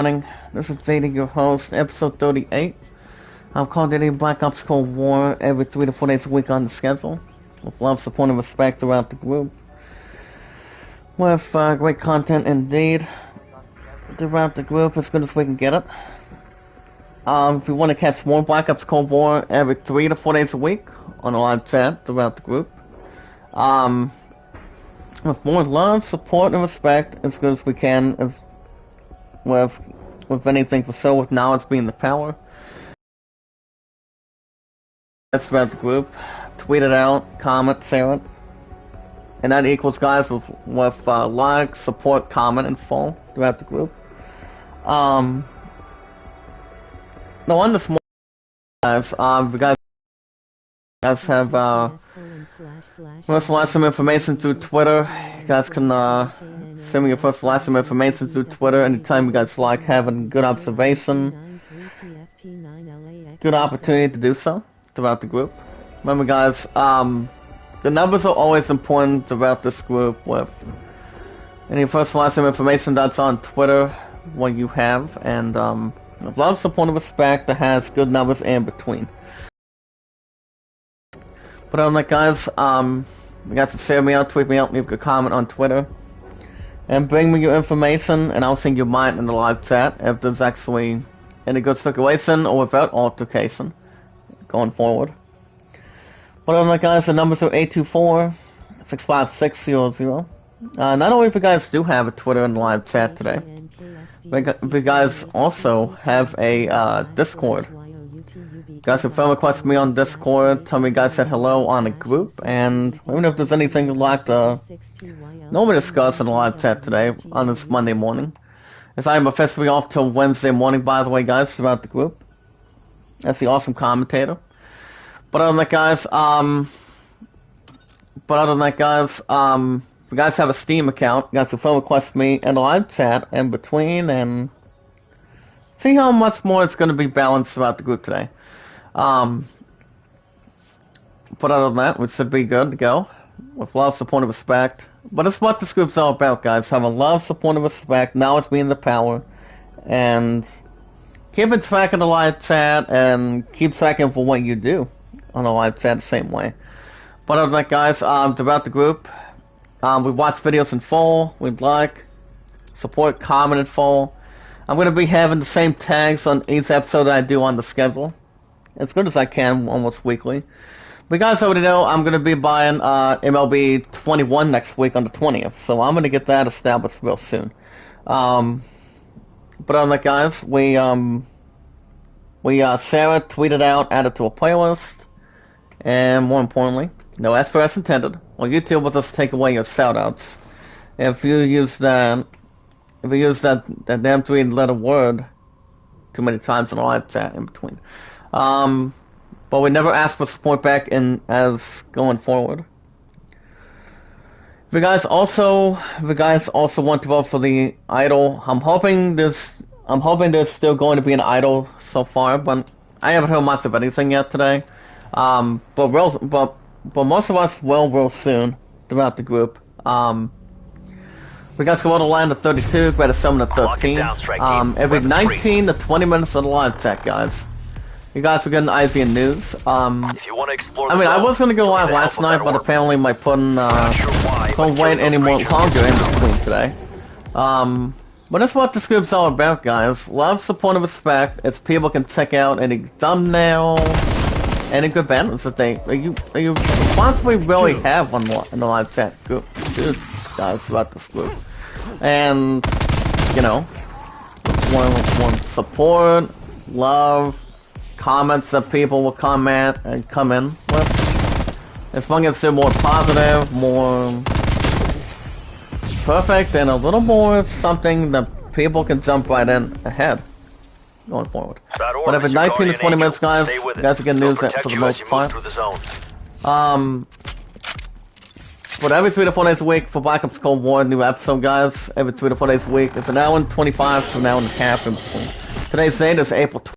Morning. This is Zayden, your host, episode 38. I'm Call of Duty Black Ops Cold War every 3 to 4 days a week on the schedule, with love, support, and respect throughout the group, with great content indeed throughout the group as good as we can get it. If you want to catch more Black Ops Cold War every 3 to 4 days a week on a live chat throughout the group, with more love, support, and respect as good as we can, as with anything for sure, with knowledge being the power. That's throughout the group. Tweet it out, comment, share it. And that equals, guys, with like, support, comment, and follow throughout the group. No, on this morning, guys, if you guys have first and last some information through Twitter, you guys can send me your first and last some information through Twitter anytime you guys like having good observation, good opportunity to do so throughout the group. Remember, guys, the numbers are always important throughout this group. With any first and last some information that's on Twitter, what you have, and with love, support, and respect that has good numbers in between. But other than that, guys, you guys can share me out, tweet me out, leave a comment on Twitter, and bring me your information, and I'll send you mine in the live chat if there's actually any good circulation or without altercation going forward. But other than that, guys, the numbers are 824-65600. Not only if you guys do have a Twitter and live chat today, but if you guys also have a Discord. You guys can friend request me on Discord, tell me you guys said hello on the group, and let me know if there's anything you'd like to normally discuss in the live chat today on this Monday morning. As I am officially off till Wednesday morning, by the way, guys, throughout the group. That's the awesome commentator. But other than that, guys, if you guys have a Steam account, you guys can friend request me in the live chat in between, and see how much more it's going to be balanced throughout the group today. But other than that, we should be good to go. With love, support, and respect. But it's what this group's all about, guys. Having love, support, and respect, knowledge being the power, and keeping track of the live chat, and keep tracking for what you do on the live chat the same way. But other than that, guys, throughout the group, we watch videos in full, we'd like, support, comment in full. I'm going to be having the same tags on each episode that I do on the schedule, as good as I can, almost weekly. But you guys already know I'm going to be buying MLB 21 next week on the 20th, so I'm going to get that established real soon. But other than that, guys, Sarah tweeted out, added to a playlist, and more importantly, no S for S intended. Well, YouTube will just take away your shoutouts if you use that damn three-letter word too many times in a live chat in between. But we never ask for support back as going forward. If you guys also want to vote for the idol, I'm hoping there's still going to be an idol so far, but I haven't heard much of anything yet today. But most of us will real soon throughout the group. We guys go on the line to 32, grade a 7 to 13. Every 19 to 20 minutes of the live chat, guys. You guys are getting IZN news. If you want to explore I was gonna go live last night, but apparently my pudding don't wait any more longer in between today. But that's what this group's all about, guys. Love, support, and respect. As people can check out any thumbnails, any good banners that you possibly really have on in the live chat group, guys, about this group. And you know, one support, love, comments that people will comment and come in with. As long as they're more positive, more perfect, and a little more something that people can jump right in ahead going forward. But every 19 to 20 minutes, guys, you guys are getting news for the most part. But every 3 to 4 days a week for Black Ops Cold War, new episode, guys. Every 3 to 4 days a week. It's an hour and 25 to an hour and a half in between. Today's date is April 20th.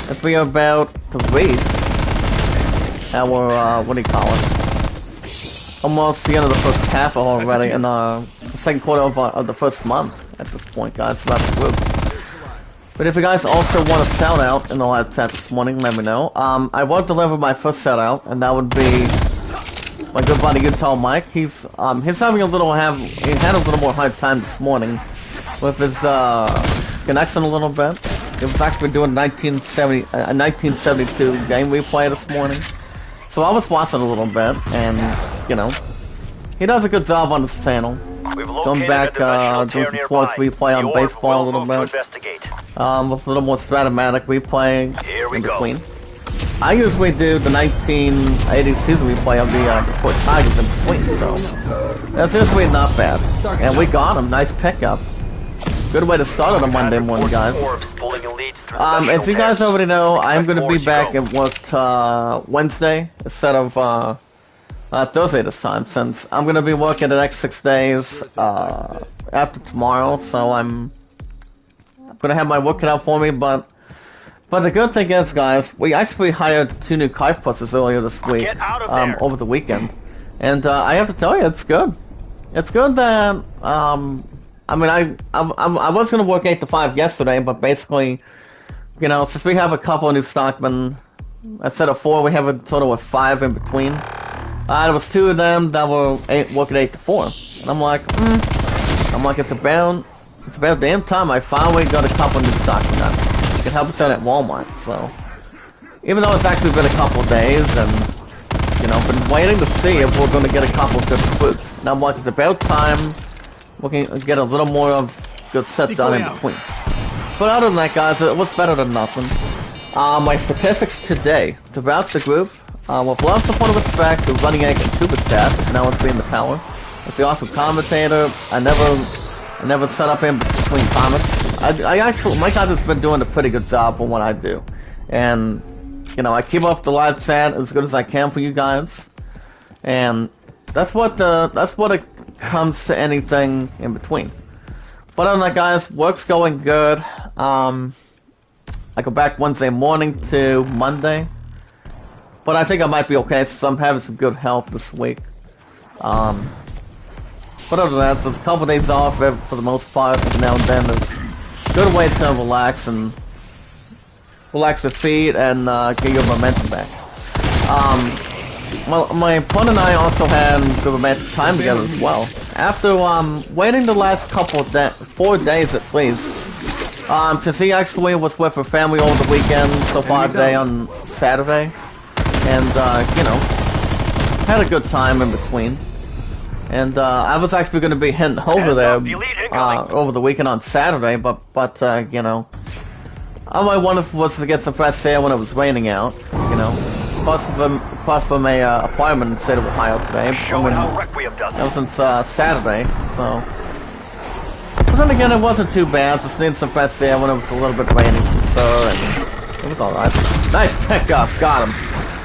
As we are about to reach our, what do you call it? Almost the end of the first half already, in the second quarter of the first month. at this point, guys, about the group. But if you guys also want a shout out in the live chat this morning, let me know. I will deliver my first shout out, and that would be my good buddy Utah Mike. He's having a little he had a little more hard time this morning with his connection a little bit. He was actually doing a 1972 game replay this morning. So I was watching a little bit, and you know, he does a good job on this channel. Going back, doing some sports replay on baseball a little bit. With a little more Stratomatic replay in between. I usually do the 1980s season replay of the Detroit Tigers in between, so that's usually not bad. And we got him, nice pickup. Good way to start on a Monday morning, guys. As you guys already know, I'm going to be back at work Wednesday instead of Thursday this time, since I'm going to be working the next 6 days after tomorrow, so I'm going to have my work cut out for me, but the good thing is, guys, we actually hired 2 new kite pushers earlier this week, over the weekend, and I have to tell you, it's good. It's good that, I mean, I was going to work 8 to 5 yesterday, but basically, you know, since we have a couple of new stockmen, instead of 4, we have a total of 5 in between. There was 2 of them that were working 8 to 4, and I'm like, it's about damn time I finally got a couple of new stockmen done. It can help us out at Walmart, so even though it's actually been a couple of days, and you know, been waiting to see if we're going to get a couple of good recruits. And I'm like, it's about time we can get a little more of good set done in between. But other than that, guys, it was better than nothing. My statistics today, throughout the group, with lots of fun and respect, the running egg and tuba chat, and now it's being the power. It's the awesome commentator. I never set up in between comments. I actually, my guys has been doing a pretty good job on what I do, and you know, I keep up the live chat as good as I can for you guys, and that's what it comes to anything in between. But other than that, guys, work's going good. I go back Wednesday morning to Monday, but I think I might be okay since I'm having some good help this week. But other than that, there's a couple days off for the most part. Every now and then, there's a good way to relax your feet and get your momentum back. My opponent and I also had good romantic time together as well. After waiting the last couple of 4 days at least, since he actually was with her family over the weekend, so far today on Saturday, and you know, had a good time in between. And I was actually going to be heading over there over the weekend on Saturday, but you know, all I wanted was to get some fresh air when it was raining out, you know. Plus from a apartment in the state of Ohio today. Ever since Saturday, so. But then again, it wasn't too bad. Just needed some fresh air when it was a little bit raining, so and it was all right. Nice pickup, got him.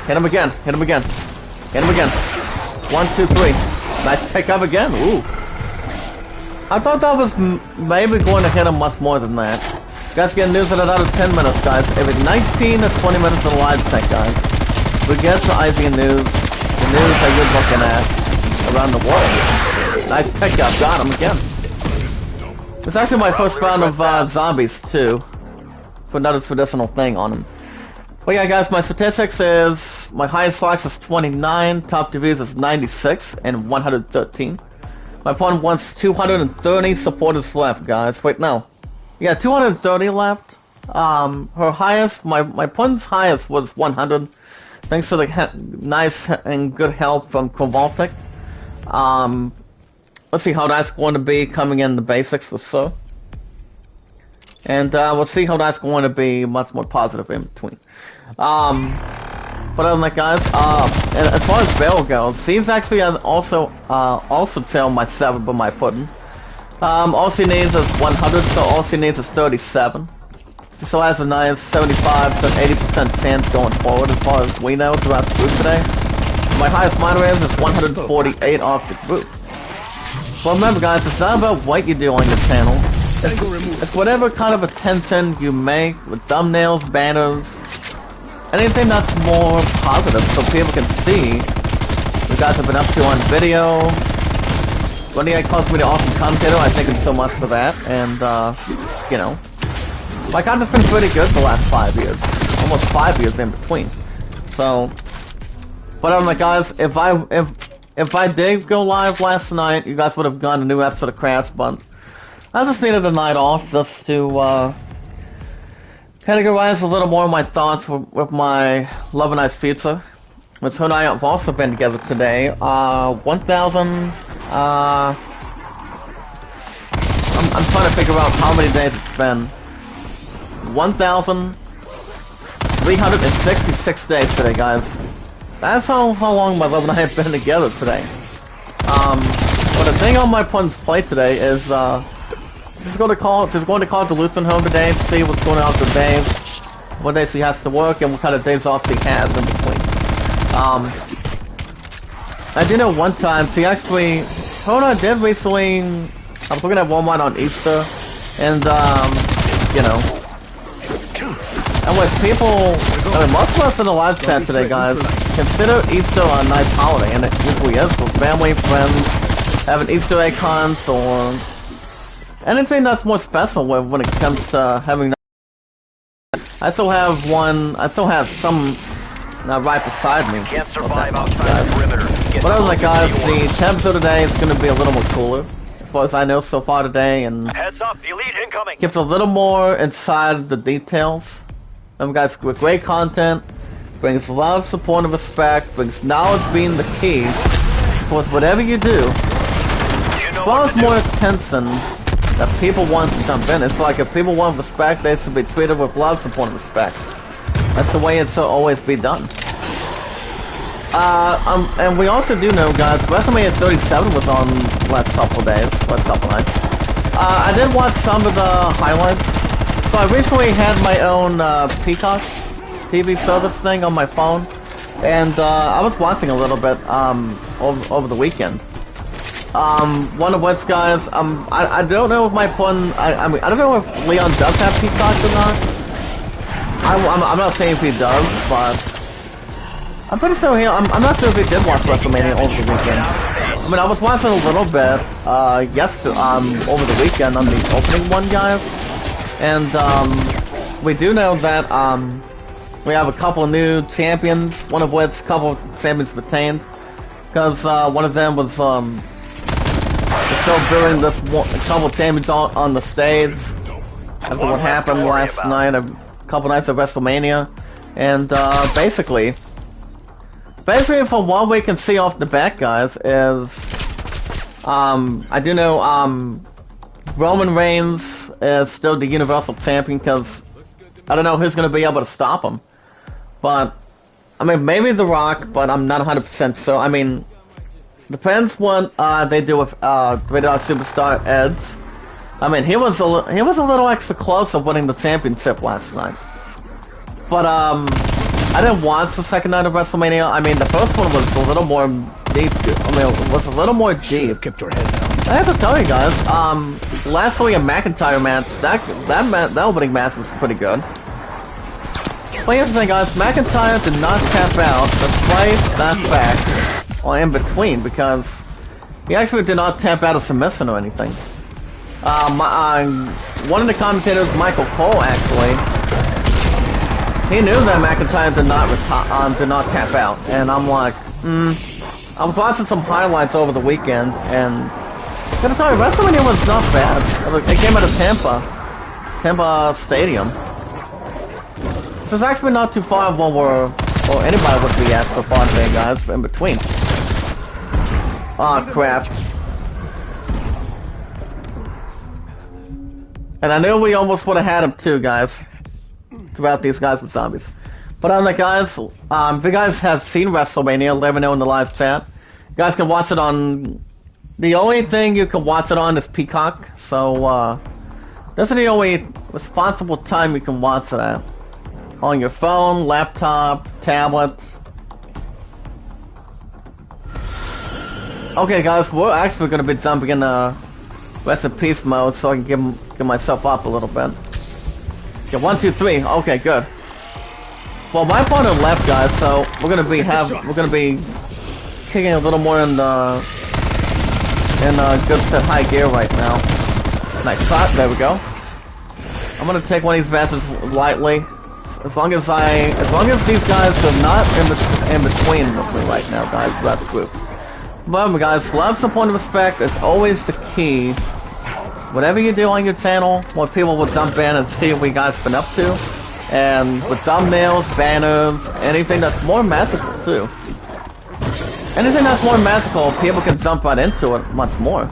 Hit him again. Hit him again. Hit him again. 1, 2, 3. Nice pickup again. Ooh. I thought that was maybe going to hit him much more than that. You guys get news in another 10 minutes, guys. Every 19 to 20 minutes of live tech, guys. We get to IGN News, the news that you're looking at around the world. Nice pickup, got him again. It's actually my first round of zombies, too. For another traditional thing on him. But yeah, guys, my statistics is, my highest likes is 29, top reviews is 96, and 113. My opponent wants 230 supporters left, guys. Wait, no. Yeah, 230 left. Her highest, my opponent's highest was 100. Thanks to the nice and good help from Kovaltic. Let's see how that's going to be coming in the basics for so. And we'll see how that's going to be much more positive in between. But other than that, guys, and as far as Barrel goes, he's actually also tailed my 7 by my pudding. All she needs is 100, so all she needs is 37. She still has a nice 75 to 80% chance going forward as far as we know throughout the group today. My highest miner is 148 off the group. Well, remember, guys, it's not about what you do on your channel. It's whatever kind of attention you make with thumbnails, banners, anything that's more positive so people can see what you guys have been up to on videos, when he calls me the awesome commentator, I thank him so much for that. And you know, my content's been pretty good the last 5 years, almost 5 years in between. So, but I'm like, guys, if I did go live last night, you guys would have gotten a new episode of Crash, but I just needed a night off just to categorize a little more of my thoughts with my Love and Ice future, which her and I have also been together today. 1,000. I'm trying to figure out how many days it's been. 1,366 days today, guys. That's how long my Love and I have been together today. But the thing on my pun's plate today is just going to call Duluth home today to see what's going on with Dave, what days he has to work, and what kind of days off he has in between. I do know one time, see, actually, hold on, I did recently, I was looking at Walmart on Easter, and, you know, and with people, I mean, most of us in the live chat today, guys, consider Easter a nice holiday, and it usually is, for family, friends, having Easter egg hunts, or anything that's more special when it comes to having. I still have some right beside me. Can't survive outside the perimeter. But I was like, guys, the temperature today is going to be a little more cooler, as far as I know so far today, and heads up, elite incoming. Gives a little more inside the details. Guys, with great content, brings love, support, and respect, brings knowledge being the key. Because whatever you do, as well as more attention that people want to jump in. It's like if people want respect, they should be treated with love, support, and respect. That's the way it should always be done. And we also do know, guys, WrestleMania 37 was on last couple nights. I did watch some of the highlights. So I recently had my own Peacock TV service thing on my phone, and I was watching a little bit over the weekend. One of which, guys, I don't know if my pun, I mean, I don't know if Leon does have Peacock or not. I'm not saying if he does, but I'm pretty sure I'm not sure if he did watch WrestleMania over the weekend. I mean, I was watching a little bit, over the weekend on the opening one, guys. And, we do know that, we have a couple new champions, one of which a couple champions retained. Because, one of them was, still doing this a couple champions on the stage after what happened last night, a couple nights of WrestleMania. And, basically from what we can see off the bat, guys, is, I do know, Roman Reigns is still the Universal Champion, because I don't know who's going to be able to stop him. But, I mean, maybe The Rock, but I'm not 100% sure. I mean, depends what they do with Rated R Superstar Edge. I mean, he was a little extra close of winning the championship last night. But, I didn't watch the second night of WrestleMania. I mean, the first one was a little more deep. I mean, it was a little more deep. Kept your head down. I have to tell you guys, last week a McIntyre match, that opening match was pretty good. But here's the thing, guys, McIntyre did not tap out, despite that fact, or in between, because he actually did not tap out a submission or anything. One of the commentators, Michael Cole, actually, he knew that McIntyre did not tap out, and I'm like, I was watching some highlights over the weekend, and I'm gonna tell you, WrestleMania was not bad. It came out of Tampa Stadium. This is actually not too far from where anybody would be at so far today, guys, in between. Aw, crap. And I knew we almost would have had him too, guys. Throughout these guys with zombies. But I'm like, guys, if you guys have seen WrestleMania, let me know in the live chat. You guys can watch it on... The only thing you can watch it on is Peacock, so, this is the only responsible time you can watch it at. On your phone, laptop, tablet. Okay, guys, we're actually going to be jumping in rest in peace mode, so I can give myself up a little bit. Okay, 1, 2, 3. Okay, good. Well, my opponent left, guys, so we're gonna be kicking a little more in the in good set high gear right now. Nice shot. There we go. I'm gonna take one of these bastards lightly. As long as these guys are not in between me right now, guys, throughout the group. Remember, guys, love, support, and respect is always the key. Whatever you do on your channel, more people will jump in and see what you guys been up to. And with thumbnails, banners, anything that's more magical too. Anything that's more magical, people can jump right into it much more.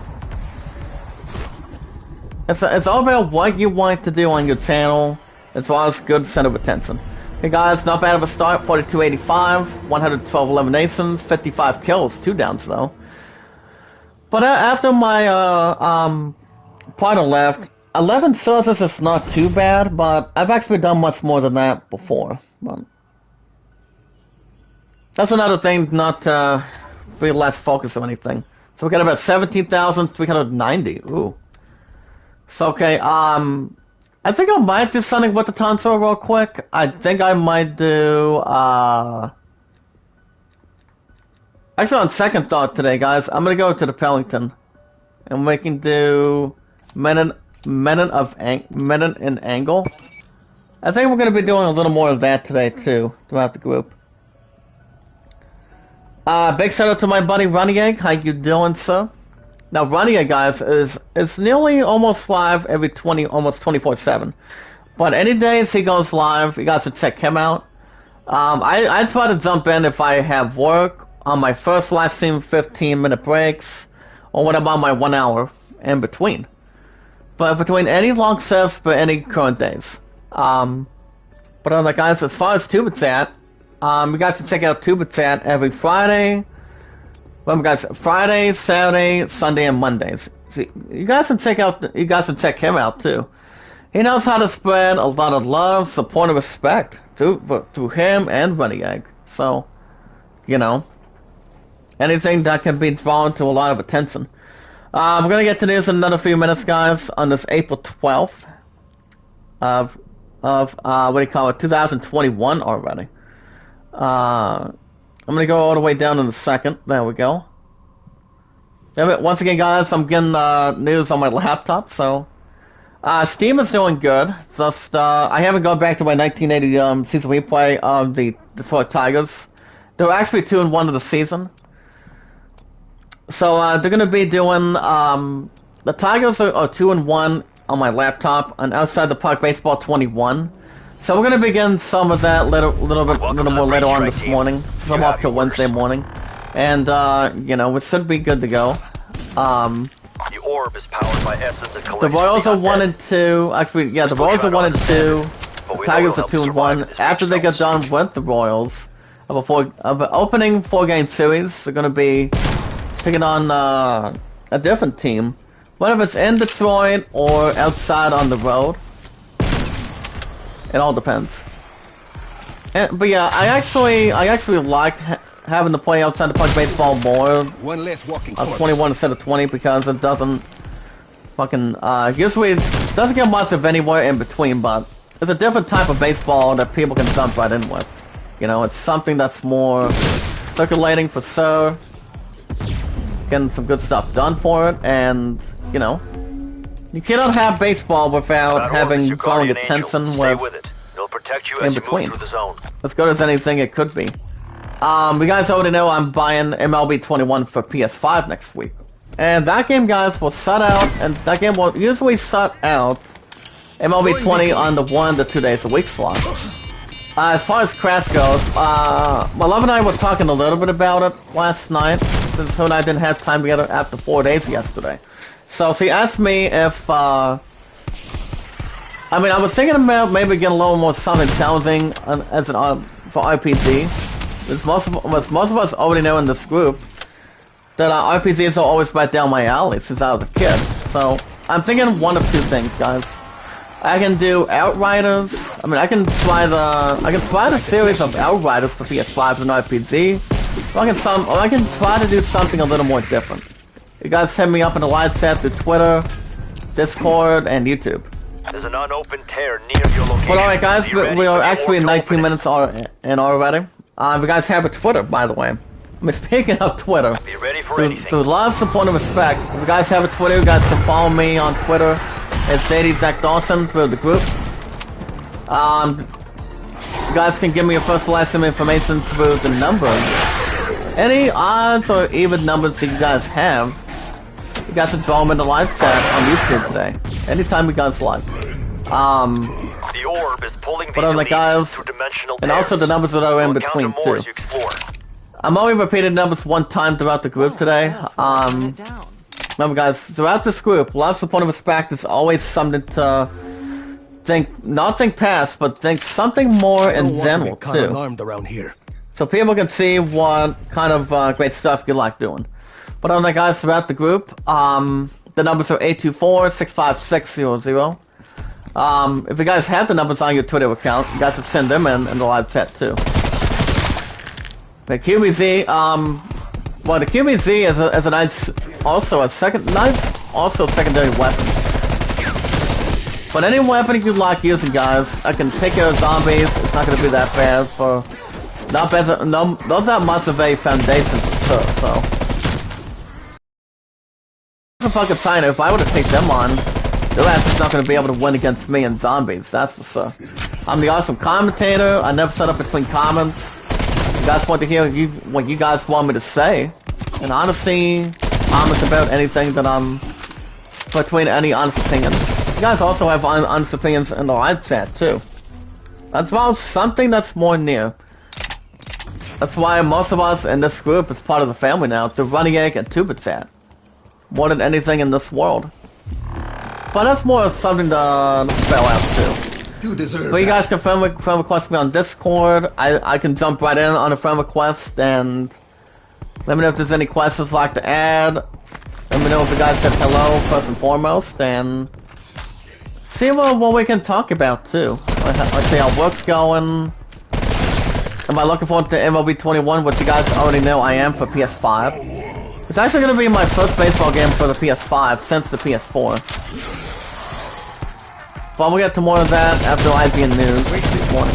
It's all about what you want to do on your channel, as well as good center of attention. Hey guys, not bad of a start, 4285, 112 eliminations, 55 kills, 2 downs though. But after my partner left, 11 sources is not too bad, but I've actually done much more than that before. But that's another thing, not to be less focused on anything. So we got about 17,390. Ooh. So okay, I think I might do something with the console real quick. I think I might do actually, on second thought today, guys, I'm gonna go to the Pellington, and we can do Men in Angle. I think we're gonna be doing a little more of that today too, throughout the group. Big shout out to my buddy Runny Egg. How you doing, sir? Now, Runny Egg, guys, is nearly almost live every almost 24/7. But any days he goes live, you guys should check him out. I try to jump in if I have work on my first live stream, 15-minute breaks, or when I'm on my 1 hour in between. But between any long shifts for any current days. But guys, as far as TubeChat, you guys can check out TubeChat every Friday. Remember, guys, Fridays, Saturday, Sunday, and Mondays. See, you guys can check him out too. He knows how to spread a lot of love, support, and respect to him and Runny Egg. So, you know, anything that can be drawn to a lot of attention. We're gonna get to news in another few minutes, guys, on this April 12th of what do you call it, 2021 already. I'm gonna go all the way down in a second. There we go. Once again, guys, I'm getting news on my laptop, so Steam is doing good. Just I haven't gone back to my 1980 season replay of the Detroit Tigers. They're actually 2-1 of the season. So they're gonna be doing the Tigers are 2-1 on my laptop, and Outside the Park Baseball 21. So we're gonna begin some of that little more later on this morning. Some off till Wednesday morning, and you know, it should be good to go. The orb is powered by Essence and the Royals are 1 and 2. Actually, yeah, the Royals are 1 and 2. The Tigers are 2 and 1. After they get done with the Royals, of an opening 4-game series, they're gonna be taking on a different team, whether it's in Detroit or outside on the road. It all depends. But yeah, I actually like having to play Outside the Park Baseball more. One less walking 21 instead of 20, because it doesn't fucking usually doesn't get much of anywhere in between. But it's a different type of baseball that people can jump right in with. You know, it's something that's more circulating for sure. Getting some good stuff done for it, and you know, you cannot have baseball without having drawing attention with in between. As good as anything it could be. You guys already know I'm buying MLB 21 for PS5 next week. And that game, guys, will shut out, and that game will usually shut out MLB 20 on the 1 to 2 days a week slot. As far as Crash goes, my love and I were talking a little bit about it last night, since her and I didn't have time together after 4 days yesterday. So she asked me if, I mean, I was thinking about maybe getting a little more something challenging as an for RPG. As most of us already know in this group that RPGs are always right down my alley since I was a kid. So I'm thinking one of two things, guys. I can do Outriders. I mean, I can try the series of Outriders for PS5 as an RPG. Or I can try to do something a little more different. You guys hit me up in the live chat through Twitter, Discord, and YouTube. There's an unopened tear near your location. But alright, guys, we are actually 19 minutes in already. If you guys have a Twitter, by the way, I mean, speaking of Twitter, Be ready for anything. so love, support, and respect. If you guys have a Twitter, you guys can follow me on Twitter. It's Daddy Zach Dawson through the group. You guys can give me your first last name information through the numbers. Any odds or even numbers that you guys have, you guys can throw them in the live chat on YouTube today. Anytime you guys like. The orb is pulling these But guys, through dimensional and also the numbers that are in between too. I'm only repeating numbers one time throughout the group today. Remember guys, throughout this group, love, support, and respect is always something to not think past, but think something more in general too. Around here. So people can see what kind of great stuff you like doing. But other than that, guys, throughout the group, the numbers are 824-65600. If you guys have the numbers on your Twitter account, you guys can send them in the live chat too. The QBZ, well, the QBZ is a nice, also secondary weapon. But any weapon you like using, guys, I can take care of zombies. It's not going to be that bad for, not that much of a foundation for sure. So, it's a fucking sign. If I were to take them on, their ass is not going to be able to win against me and zombies. That's for sure. I'm the awesome commentator. I never set up between comments. You guys want to hear what you guys want me to say, and honestly, honest about anything that I'm between any honest opinions. You guys also have honest opinions in the live chat too. That's about something that's more near. That's why most of us in this group is part of the family now. The Running Egg and TubaChat, more than anything in this world. But that's more something to spell out too. You deserve but you guys can friend request me on Discord. I can jump right in on a friend request and let me know if there's any questions you'd like to add. Let me know if you guys said hello first and foremost, and see what we can talk about too. Let's see how work's going. Am I looking forward to MLB 21, which you guys already know I am for PS5. It's actually going to be my first baseball game for the PS5 since the PS4. But we'll get to more of that after IGN news this morning.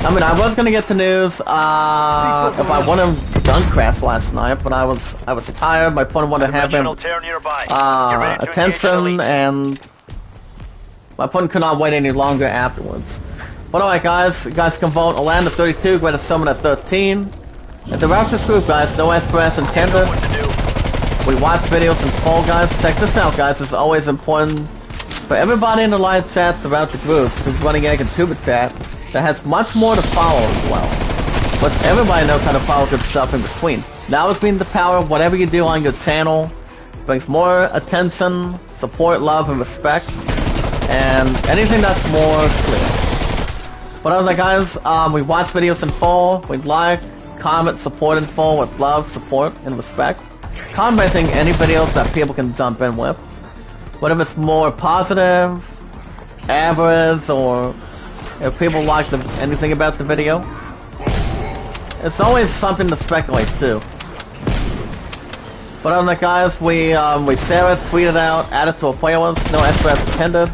I mean, I was gonna get to news if I won a gun crash last night, but I was tired. My opponent wanted to have him attention, and my opponent could not wait any longer afterwards. But alright, guys, you guys can vote Orlando 32, Greatest Summon at 13. And throughout this group, guys, no SPS intended. We watch videos in full, guys. Check this out, guys. It's always important for everybody in the live chat throughout the group, who's Running Egg and TubaChat, that has much more to follow as well. But everybody knows how to follow good stuff in between. Now it's being the power of whatever you do on your channel brings more attention, support, love, and respect, and anything that's more clear. But other than that, guys, we watch videos in full, we like, comment, support in full with love, support, and respect. Commenting any videos that people can jump in with. Whatever it's more positive, average, or if people like anything about the video. It's always something to speculate too. But other than that, guys, we Sarah tweeted out, added to a playlist, no SPS intended.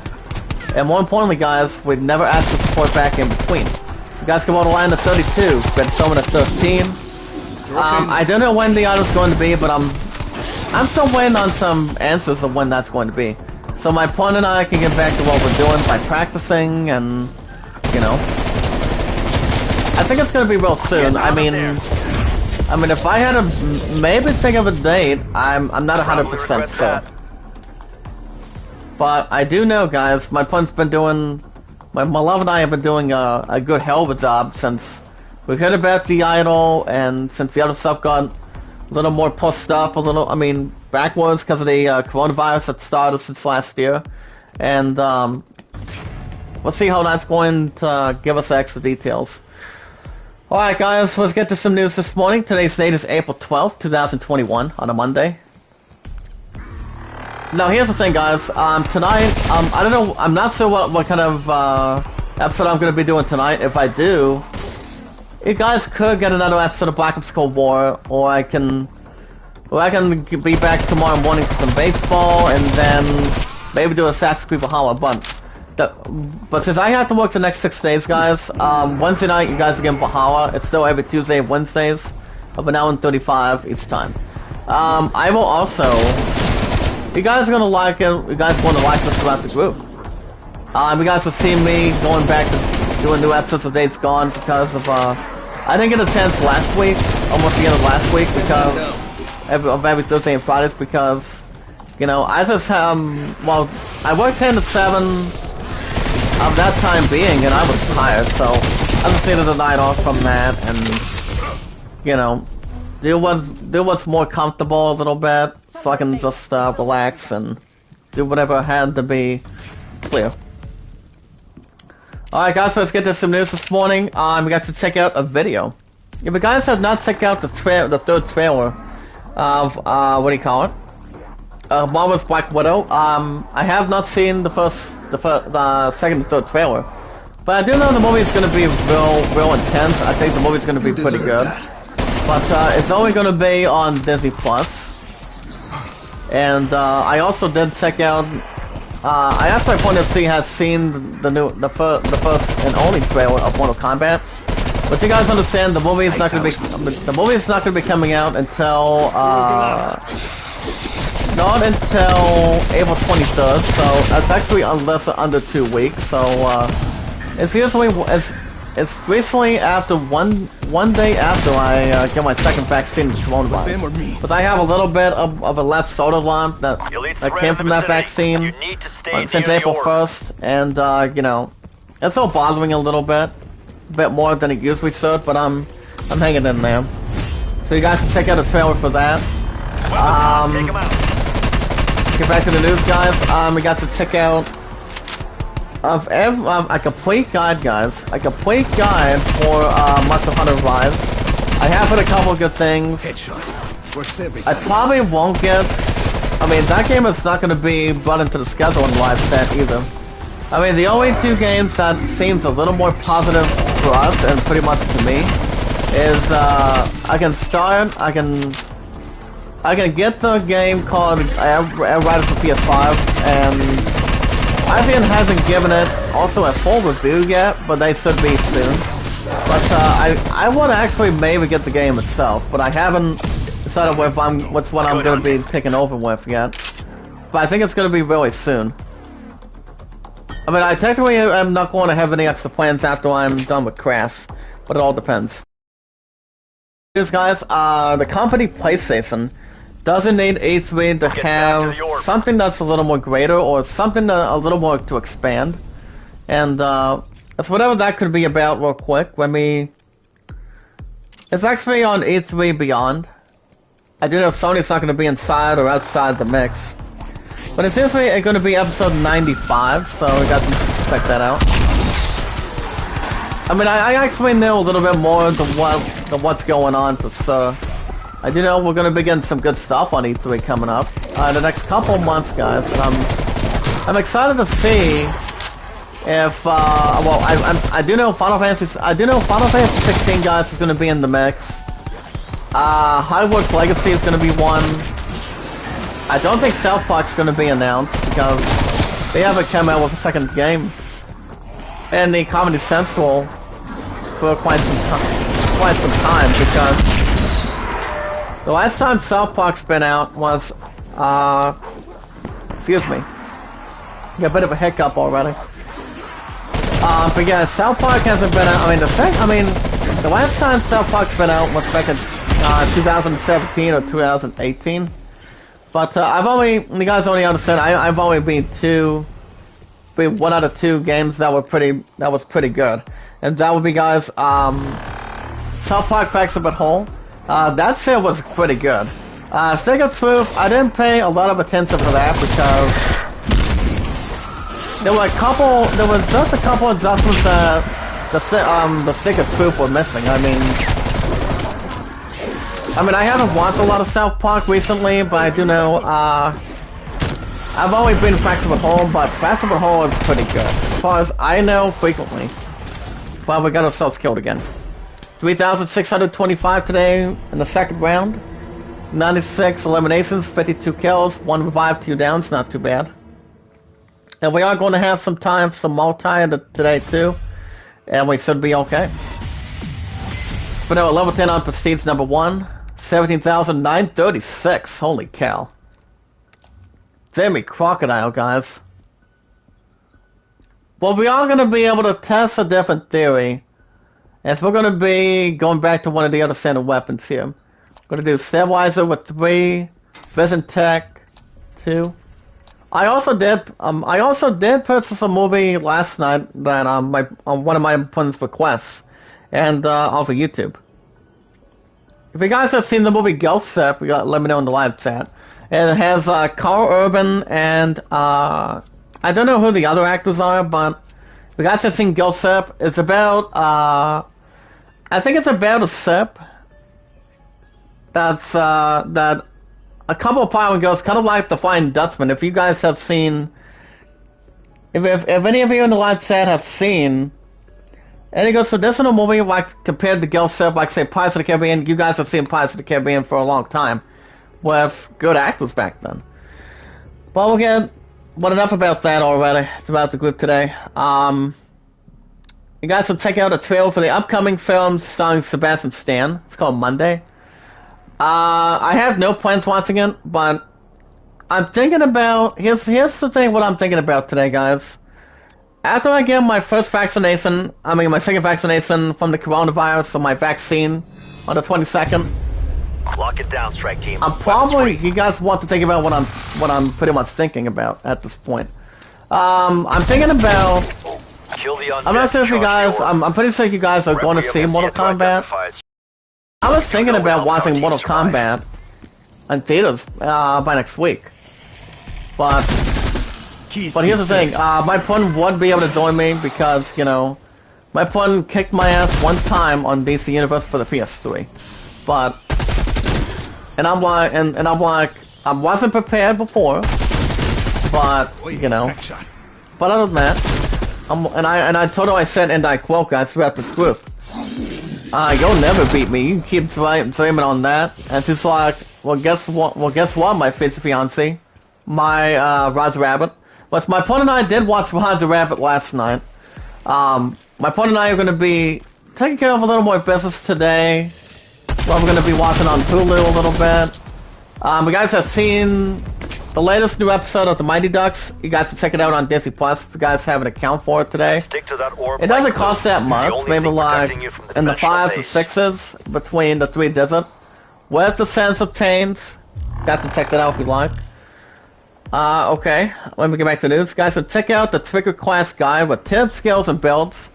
And more importantly, guys, we never asked for support back in between. You guys can vote Orlando 32, Red Summon at 13. I don't know when the item's going to be, but I'm still waiting on some answers of when that's going to be. So my opponent and I can get back to what we're doing by practicing and, you know. I think it's going to be real soon. I mean, if I had to maybe think of a date, I'm not 100% sure. But I do know, guys, my opponent's been doing, my love and I have been doing a good hell of a job since we heard about the idol, and since the other stuff got a little more pushed up, backwards because of the coronavirus that started since last year. And we'll see how that's going to give us extra details. Alright, guys, let's get to some news this morning. Today's date is April 12th, 2021, on a Monday. Now, here's the thing, guys. Tonight, I don't know, I'm not sure what kind of episode I'm going to be doing tonight. If I do, you guys could get another episode of Black Ops Cold War, or I can be back tomorrow morning for some baseball, and then maybe do Assassin's Creed Valhalla. But since I have to work the next 6 days, guys, Wednesday night you guys are getting Valhalla. It's still every Tuesday and Wednesdays. of an hour and 35 each time. I will also, you guys are gonna like it, you guys want to like this throughout the group. You guys will see me going back to doing new episodes of Days Gone because of, I didn't get a chance last week, almost the end of last week, because of every Thursday and Fridays, because, you know, I just, well, I worked 10 to 7 of that time being, and I was tired, so I just needed a night off from that, and, you know, do what's more comfortable a little bit, so I can just relax and do whatever I had to be clear. Alright guys, let's get to some news this morning. We got to check out a video. If you guys have not checked out the third trailer of, what do you call it? Marvel's Black Widow. I have not seen the second and third trailer, but I do know the movie's going to be real intense. I think the movie's going to be pretty good. But it's only going to be on Disney Plus. And I also did check out. I asked my friend if he has seen the first and only trailer of Mortal Kombat. But you guys understand the movie is not going to be coming out until not until April 23rd, so that's actually under 2 weeks. So it's recently after one day after I get my second vaccine, the coronavirus. But I have a little bit of a left soda lump that came from that vaccine since April 1st, and you know, it's still bothering a little bit more than it usually should, but I'm hanging in there. So you guys can check out a trailer for that. Get back to the news, guys. We got to check out a complete guide, guys. A complete guide for Monster Hunter Rise. I have heard a couple of good things. I probably won't get. I mean, that game is not going to be brought into the schedule in live set either. I mean, the only two games that seems a little more positive for us and pretty much to me is I can get the game called Riders for PS5, and IGN hasn't given it also a full review yet, but they should be soon. But I want to actually maybe get the game itself, but I haven't decided which one I'm going to be taking over with yet. But I think it's going to be really soon. I mean, I technically am not going to have any extra plans after I'm done with Crash, but it all depends. Here's guys, the company PlayStation doesn't need E3 to have something that's a little more greater or something a little more to expand. And it's whatever that could be about real quick. It's actually on E3 Beyond. I do know Sony's not going to be inside or outside the mix. But it's usually going to be episode 95, so we got to check that out. I mean, I actually know a little bit more of what's going on for sure. I do know we're going to be getting some good stuff on E3 coming up in the next couple months, guys. And I'm excited to see if well, I do know Final Fantasy 16, guys, is going to be in the mix. Hogwarts Legacy is going to be one. I don't think South Park's going to be announced because they haven't come out with a second game in the Comedy Central for quite some time, because the last time South Park's been out was excuse me, got a bit of a hiccup already. But yeah, South Park hasn't been out. The last time South Park's been out was back in 2017 or 2018. But you guys only understand, I've only been one out of two games that was pretty good, and that would be, guys, South Park Facts of It Whole. That sale was pretty good. Stick of Truth, I didn't pay a lot of attention to that because there was just a couple adjustments that the Stick of Truth were missing. I mean, I haven't watched a lot of South Park recently, but I do know, I've always been Facts of It Whole, but Facts of It Whole is pretty good, as far as I know, frequently. But we got ourselves killed again. 3,625 today in the second round. 96 eliminations, 52 kills, 1 revive, 2 downs, not too bad. And we are going to have some multi today too, and we should be okay. But level 10 on Prestige number 1. 17,936. Holy cow. Damn crocodile, guys. Well, we are going to be able to test a different theory. As we're going to be going back to one of the other standard weapons here. We're going to do Stabilizer with 3. Vision Tech 2. I also did purchase a movie last night that one of my opponent's requests, and off of YouTube. If you guys have seen the movie Ghost Ship, let me know in the live chat. It has Carl Urban and I don't know who the other actors are, but if you guys have seen Ghost Ship, it's about I think it's about a ship that's that a couple of pirate girls, kind of like the Flying Dutchman. If you guys have seen, if any of you in the live chat have seen, and it goes, so this is a movie like compared to Ghost Ship, like say Pirates of the Caribbean. You guys have seen Pirates of the Caribbean for a long time, with good actors back then. Well, again, but enough about that already. It's about the group today. You guys will check out a trailer for the upcoming film starring Sebastian Stan. It's called Monday. I have no plans watching it, but I'm thinking about, here's the thing what I'm thinking about today, guys. After I get my first vaccination, my second vaccination from the coronavirus, so my vaccine on the 22nd. Lock it down, strike team. I'm probably, you guys want to think about what I'm pretty much thinking about at this point. I'm thinking about, I'm not sure if you guys, I'm pretty sure you guys are going to see Mortal Kombat. I was thinking about watching Mortal Kombat in theaters by next week, but here's the thing: my opponent would be able to join me because my opponent kicked my ass one time on DC Universe for the PS3, but I'm like I wasn't prepared before, but but other than that, I told her, I said, and I quote, guys, throughout this group. You'll never beat me. You keep dreaming on that. And she's like, well, guess what, my future fiancé, my, Roger Rabbit. But my opponent and I did watch Roger Rabbit last night. My opponent and I are going to be taking care of a little more business today. Well, we're going to be watching on Hulu a little bit. You guys have seen the latest new episode of The Mighty Ducks. You guys can check it out on Disney Plus if you guys have an account for it today. Stick to that orb. It doesn't cost that much, maybe like in the 5s or 6s between the 3 digits. With the sense of change. You guys can check that out if you like. Okay, let me get back to news. Guys, so check out the Trigger Class guide with tips, skills, and builds.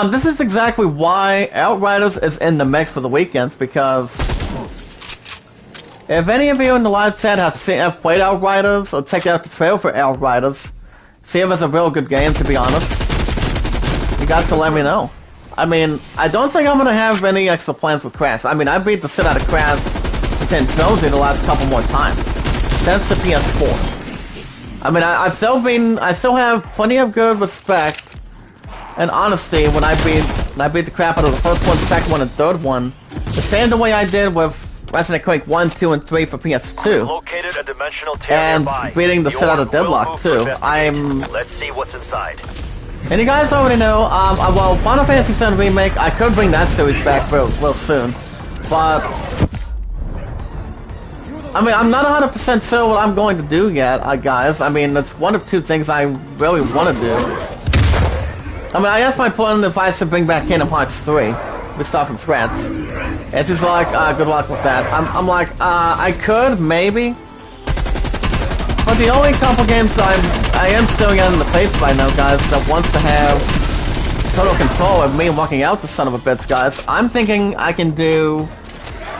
This is exactly why Outriders is in the mix for the weekends, because if any of you in the live chat have played Outriders or checked out the trailer for Outriders, see if it's a real good game, to be honest, you guys can let me know. I don't think I'm going to have any extra plans with Crash. I beat the shit out of Crash and Jonesy the last couple more times. Since the PS4. I still have plenty of good respect and honesty when I beat the crap out of the first one, second one, and third one. The same the way I did with Resident Quake 1, 2, and 3 for PS2. Located a dimensional tear and nearby. beating the shit out of Deadlock too. Let's see what's inside. And you guys already know, well, Final Fantasy VII Remake, I could bring that series back real soon. But I'm not 100% sure what I'm going to do yet, guys. It's one of two things I really want to do. I asked my opponent if I should bring back Kingdom Hearts 3. We start from scratch. And she's like, good luck with that. I'm like, I could, maybe. But the only couple games I am still getting in the face right now, guys, that wants to have total control of me walking out the son of a bitch, guys. I'm thinking I can do...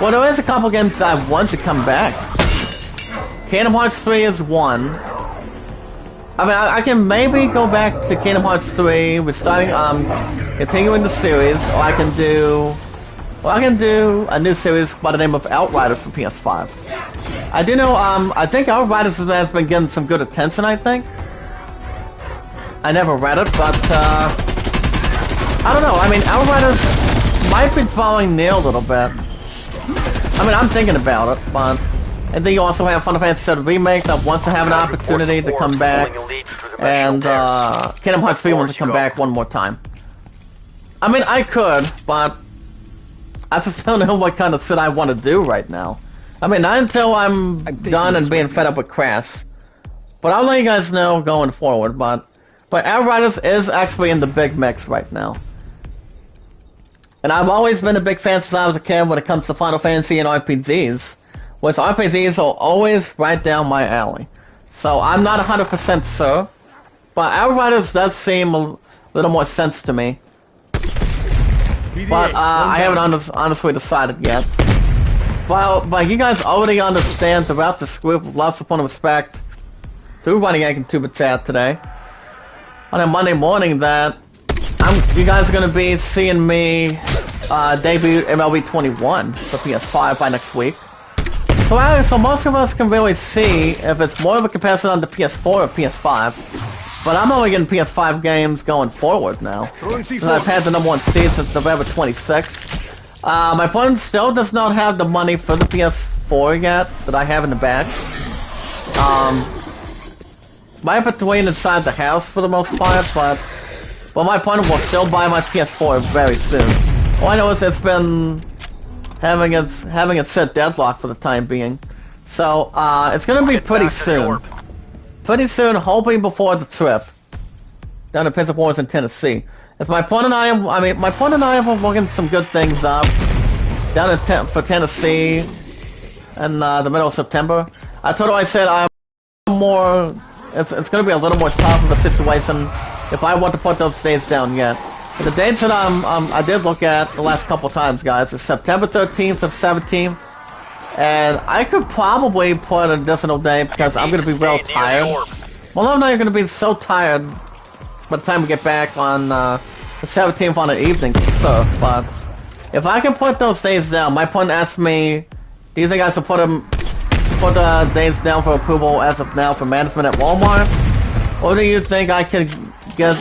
Well, there is a couple games that I want to come back. Kingdom Hearts 3 is one. I can maybe go back to Kingdom Hearts 3 with starting, continuing the series, or I can do a new series by the name of Outriders for PS5. I do know, I think Outriders has been getting some good attention, I think. I never read it, but, I don't know, Outriders might be drawing near a little bit. I'm thinking about it, but... And then you also have Final Fantasy VII Remake that wants to have an opportunity to come back, and Kingdom Hearts 3 wants to come back one more time. I could, but I just don't know what kind of shit I want to do right now. I mean, not until I'm done and being fed up with Crash. But I'll let you guys know going forward. But Outriders is actually in the big mix right now. And I've always been a big fan since I was a kid when it comes to Final Fantasy and RPGs. Which RPGs are always right down my alley. So I'm not 100% sure. But Outriders does seem a little more sense to me. But I haven't honestly decided yet. But you guys already understand throughout this group of love, support, and respect through Running Egg and Tuba Chat today on a Monday morning that you guys are going to be seeing me debut MLB 21 for PS5 by next week. So most of us can really see if it's more of a comparison on the PS4 or PS5. But I'm only getting PS5 games going forward now. I've had the #1 seed since November 26th. My opponent still does not have the money for the PS4 yet that I have in the bag. I have it waiting inside the house for the most part, but my opponent will still buy my PS4 very soon. All I know is it's been having its set deadlock for the time being. So it's gonna be pretty soon. Pretty soon, hoping before the trip down to Prince Wars in Tennessee. As my opponent and I have working some good things up down for Tennessee in the middle of September. I said I'm more. It's going to be a little more tough of a situation if I want to put those dates down yet. But the dates that I did look at the last couple times, guys, is September 13th to 17th. And I could probably put an additional day because I'm going to be real tired. Well, I'm not going to be so tired by the time we get back on the 17th on the evening, so. But if I can put those days down, my opponent asked me, do you think I should put the days down for approval as of now for management at Walmart? Or do you think I could get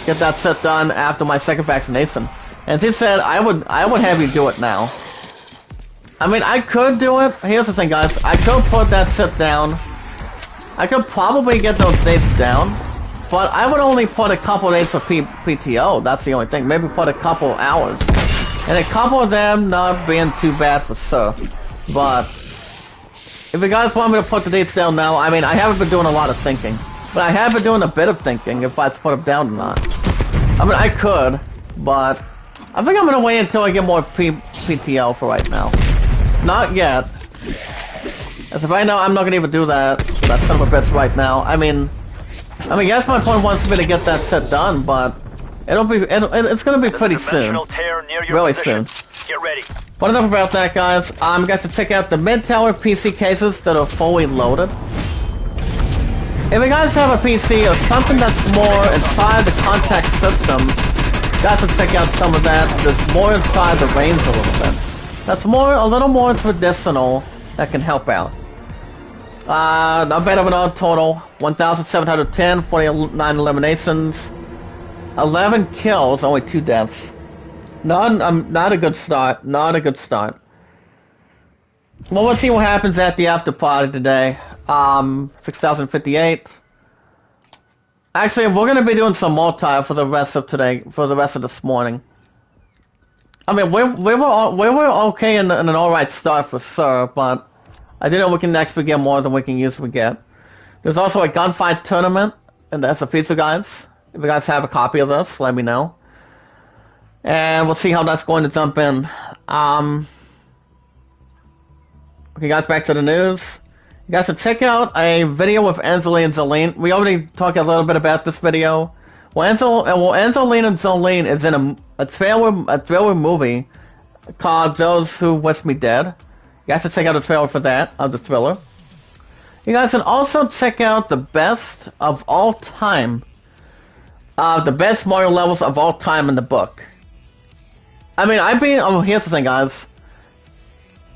that set done after my second vaccination? And he said, I would have you do it now. I mean, I could do it. Here's the thing, guys. I could put that set down. I could probably get those dates down. But I would only put a couple days for PTO. That's the only thing. Maybe put a couple hours. And a couple of them not being too bad for sure. But if you guys want me to put the dates down now, I mean, I haven't been doing a lot of thinking. But I have been doing a bit of thinking if I put them down or not. I mean, I could. But I think I'm going to wait until I get more PTO for right now. Not yet. As of right now, I'm not gonna even do that son of a bitch right now. I mean, yes, my opponent wants me to get that set done, but it's gonna be pretty soon. Really soon. Get ready. But enough about that, guys. You guys should check out the mid-tower PC cases that are fully loaded. If you guys have a PC or something that's more inside the contact system, you guys should check out some of that. There's more inside the range a little bit. That's a little more medicinal that can help out. Not bad of an odd total. 1,710, 49 eliminations, 11 kills, only 2 deaths. Not a good start. Not a good start. Well, we'll see what happens at the after party today. 6,058. Actually, we're gonna be doing some multi for the rest of today, for the rest of this morning. I mean, we were okay in an alright start for sure, but I do know we can actually get more than we can usually get. There's also a gunfight tournament in the SFPC, guys. If you guys have a copy of this, let me know. And we'll see how that's going to jump in. Okay, guys, back to the news. You guys should check out a video with Angeline and Jolene. We already talked a little bit about this video. Angeline and Jolene is in a trailer movie called Those Who Wish Me Dead. You guys should check out the trailer for that, of the thriller. You guys can also check out the best of all time. The best Mario levels of all time in the book. I mean, here's the thing, guys.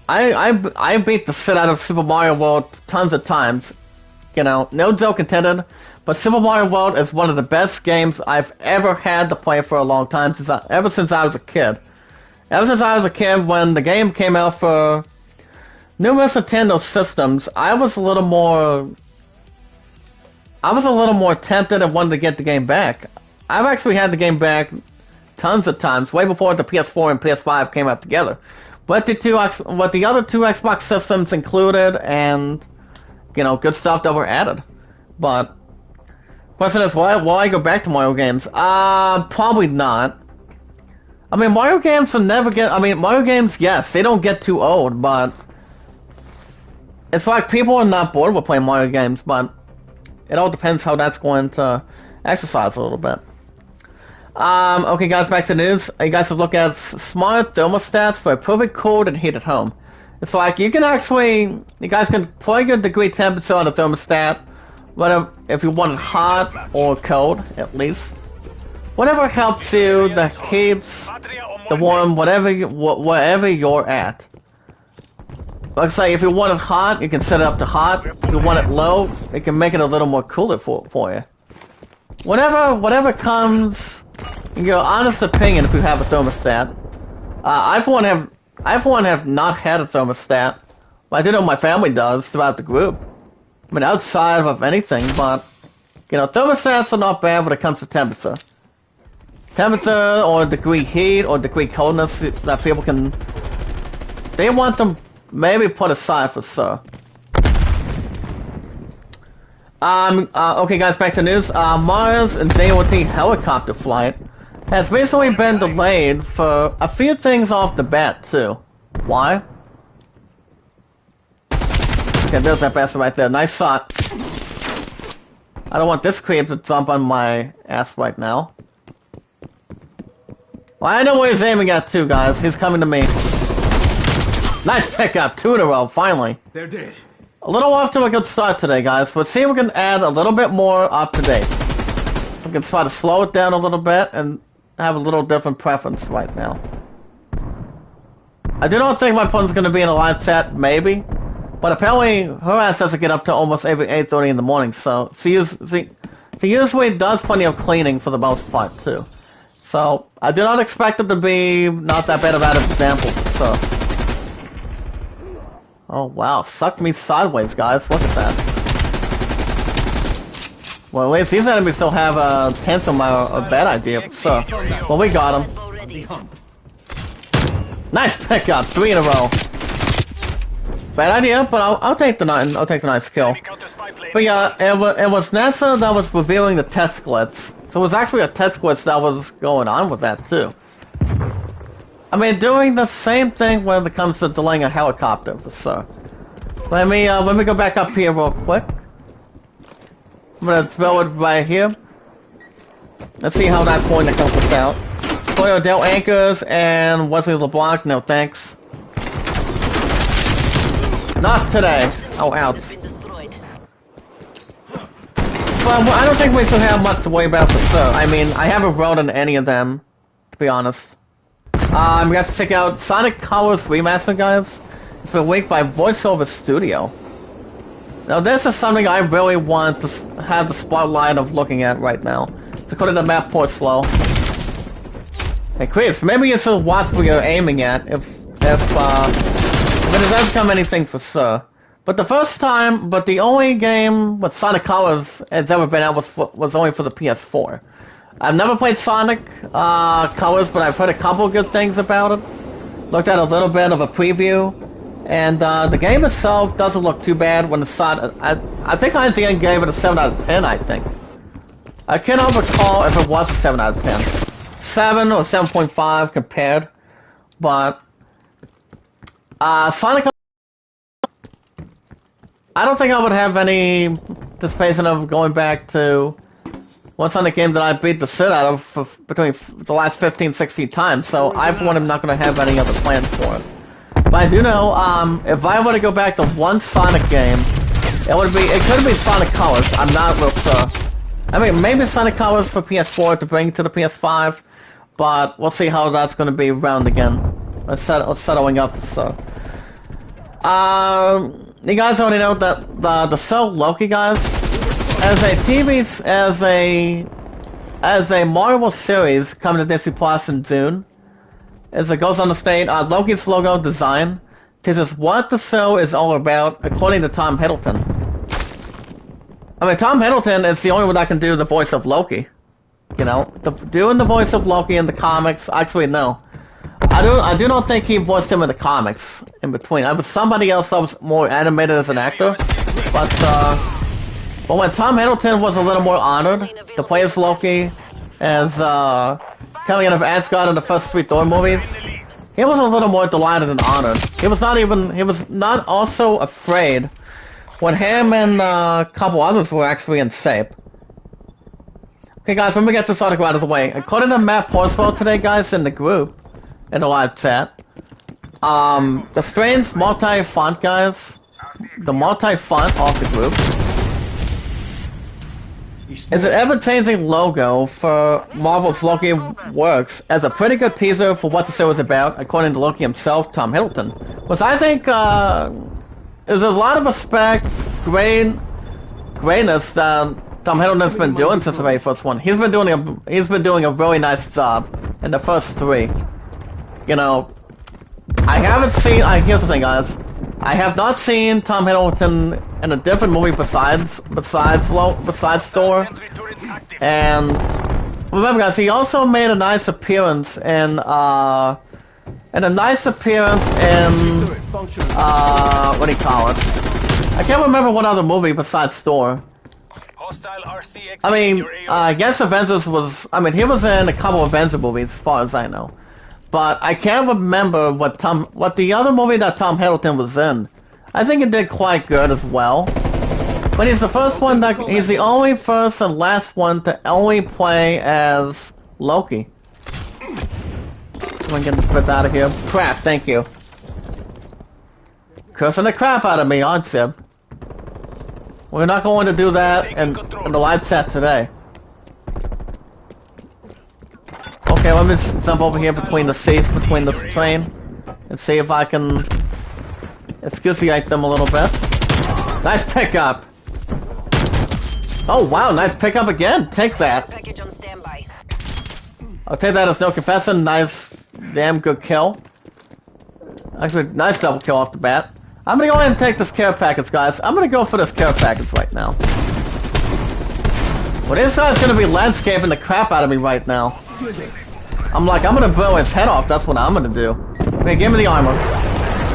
I beat the shit out of Super Mario World tons of times. You know, no joke intended. But Super Mario World is one of the best games I've ever had to play for a long time, ever since I was a kid. Ever since I was a kid, when the game came out for numerous Nintendo systems, I was a little more tempted and wanted to get the game back. I've actually had the game back tons of times, way before the PS4 and PS5 came out together. What the other two Xbox systems included, and good stuff that were added. But question is, will I go back to Mario games? Probably not. I mean, Mario games will never get. I mean, Mario games, yes, they don't get too old, but it's like people are not bored with playing Mario games, but it all depends how that's going to exercise a little bit. Okay, guys, back to the news. You guys have looked at smart thermostats for a perfect cold and heated home. It's like you guys can plug your degree temperature on the thermostat, whether if you want it hot or cold, at least. Whatever helps you, that keeps the warm, wherever you're at. Like say, if you want it hot, you can set it up to hot. If you want it low, it can make it a little more cooler for you. Whatever comes in your honest opinion, if you have a thermostat. I for one have not had a thermostat, but I do know my family does throughout the group. I mean, outside of anything, but thermostats are not bad when it comes to temperature. Temperature or degree heat or degree coldness that people can. They want them maybe put aside for sure. Okay, guys, back to news. Mars and DOT helicopter flight has recently been delayed for a few things off the bat, too. Why? Okay, there's that bastard right there. Nice shot. I don't want this creep to jump on my ass right now. Well, I know where he's aiming at, too, guys. He's coming to me. Nice pickup. 2 in a row, finally. They're dead. A little off to a good start today, guys. Let's see if we can add a little bit more up to date. So we can try to slow it down a little bit and have a little different preference right now. I do not think my opponent's going to be in a live chat, maybe. But apparently, her ass doesn't get up to almost every 8:30 in the morning, so she usually does plenty of cleaning for the most part, too. So, I do not expect it to be not that bad of an example, so. Oh wow, suck me sideways, guys. Look at that. Well, at least these enemies still have a chance of a bad idea, so. Well, we got him. Nice pickup, 3 in a row. Bad idea, but I'll take the nice kill. But yeah, it was NASA that was revealing the test glitch. So it was actually a test glitch that was going on with that too. I mean, doing the same thing when it comes to delaying a helicopter, for sure. Let me go back up here real quick. I'm gonna throw it right here. Let's see how that's going to help us out. Toyo Del Anchors and Wesley LeBlanc, no thanks. Not today. Oh, ouch. But I don't think we still have much to worry about for sure. I mean, I haven't rolled on any of them, to be honest. We got to check out Sonic Colors Remaster, guys. It's been leaked by VoiceOver Studio. Now, this is something I really want to have the spotlight of looking at right now. It's according to map port slow. Hey, creeps, maybe you should watch where you're aiming at if it does come anything for sure. But the only game with Sonic Colors has ever been out was only for the PS4. I've never played Sonic Colors, but I've heard a couple good things about it. Looked at a little bit of a preview, and the game itself doesn't look too bad when it's I think IGN gave it a 7 out of 10, I think. I cannot recall if it was a 7 out of 10. 7 or 7.5 compared, but Sonic, I don't think I would have any anticipation of going back to one Sonic game that I beat the shit out of between the last 15, 16 times, so I for one am not going to have any other plans for it. But I do know, if I were to go back to one Sonic game, it could be Sonic Colors. I'm not real sure. I mean, maybe Sonic Colors for PS4 to bring to the PS5, but we'll see how that's going to be around again. Let's settling up, so. You guys already know that the show Loki, guys, as a Marvel series coming to Disney Plus in June, as it goes on to state, Loki's logo design teaches what the show is all about, according to Tom Hiddleston. I mean, Tom Hiddleston is the only one that can do the voice of Loki. You know, doing the voice of Loki in the comics. Actually, no. I do not think he voiced him in the comics in between. I was somebody else that was more animated as an actor. But when Tom Hiddleston was a little more honored to play as Loki, as coming out of Asgard in the first 3 Thor movies, he was a little more delighted and honored. He was not also afraid when him and a couple others were actually in shape. Okay guys, let me get this article out of the way. According to Matt Horsfeld today, guys, in the group, in the live chat, the Strange multi-font guys, the multi-font of the group, is an ever-changing logo for Marvel's Loki works as a pretty good teaser for what the show is about, according to Loki himself, Tom Hiddleston. Which I think there's a lot of respect, greatness that Tom Hiddleston's been doing since the very first one. He's been doing a really nice job in the first 3. You know, I haven't seen. Here's the thing, guys. I have not seen Tom Hiddleston in a different movie besides Thor. And remember, guys, he also made a nice appearance in what do you call it? I can't remember what other movie besides Thor. I mean, I guess Avengers was. I mean, he was in a couple of Avengers movies, as far as I know. But I can't remember what the other movie that Tom Hiddleston was in. I think it did quite good as well. But he's the only first and last one to only play as Loki. I'm gonna get this bit out of here. Crap, thank you. Cursing the crap out of me, aren't you? We're not going to do that in the live chat today. Okay, let me just jump over here between the seats, between this train, and see if I can excruciate them a little bit. Nice pickup! Oh wow, nice pickup again! Take that! Package on standby. I'll take that as no confession. Nice, damn good kill. Actually, nice double kill off the bat. I'm gonna go ahead and take this care package, guys. I'm gonna go for this care package right now. Well, this guy's gonna be landscaping the crap out of me right now. I'm gonna blow his head off, that's what I'm gonna do. Okay, give me the armor.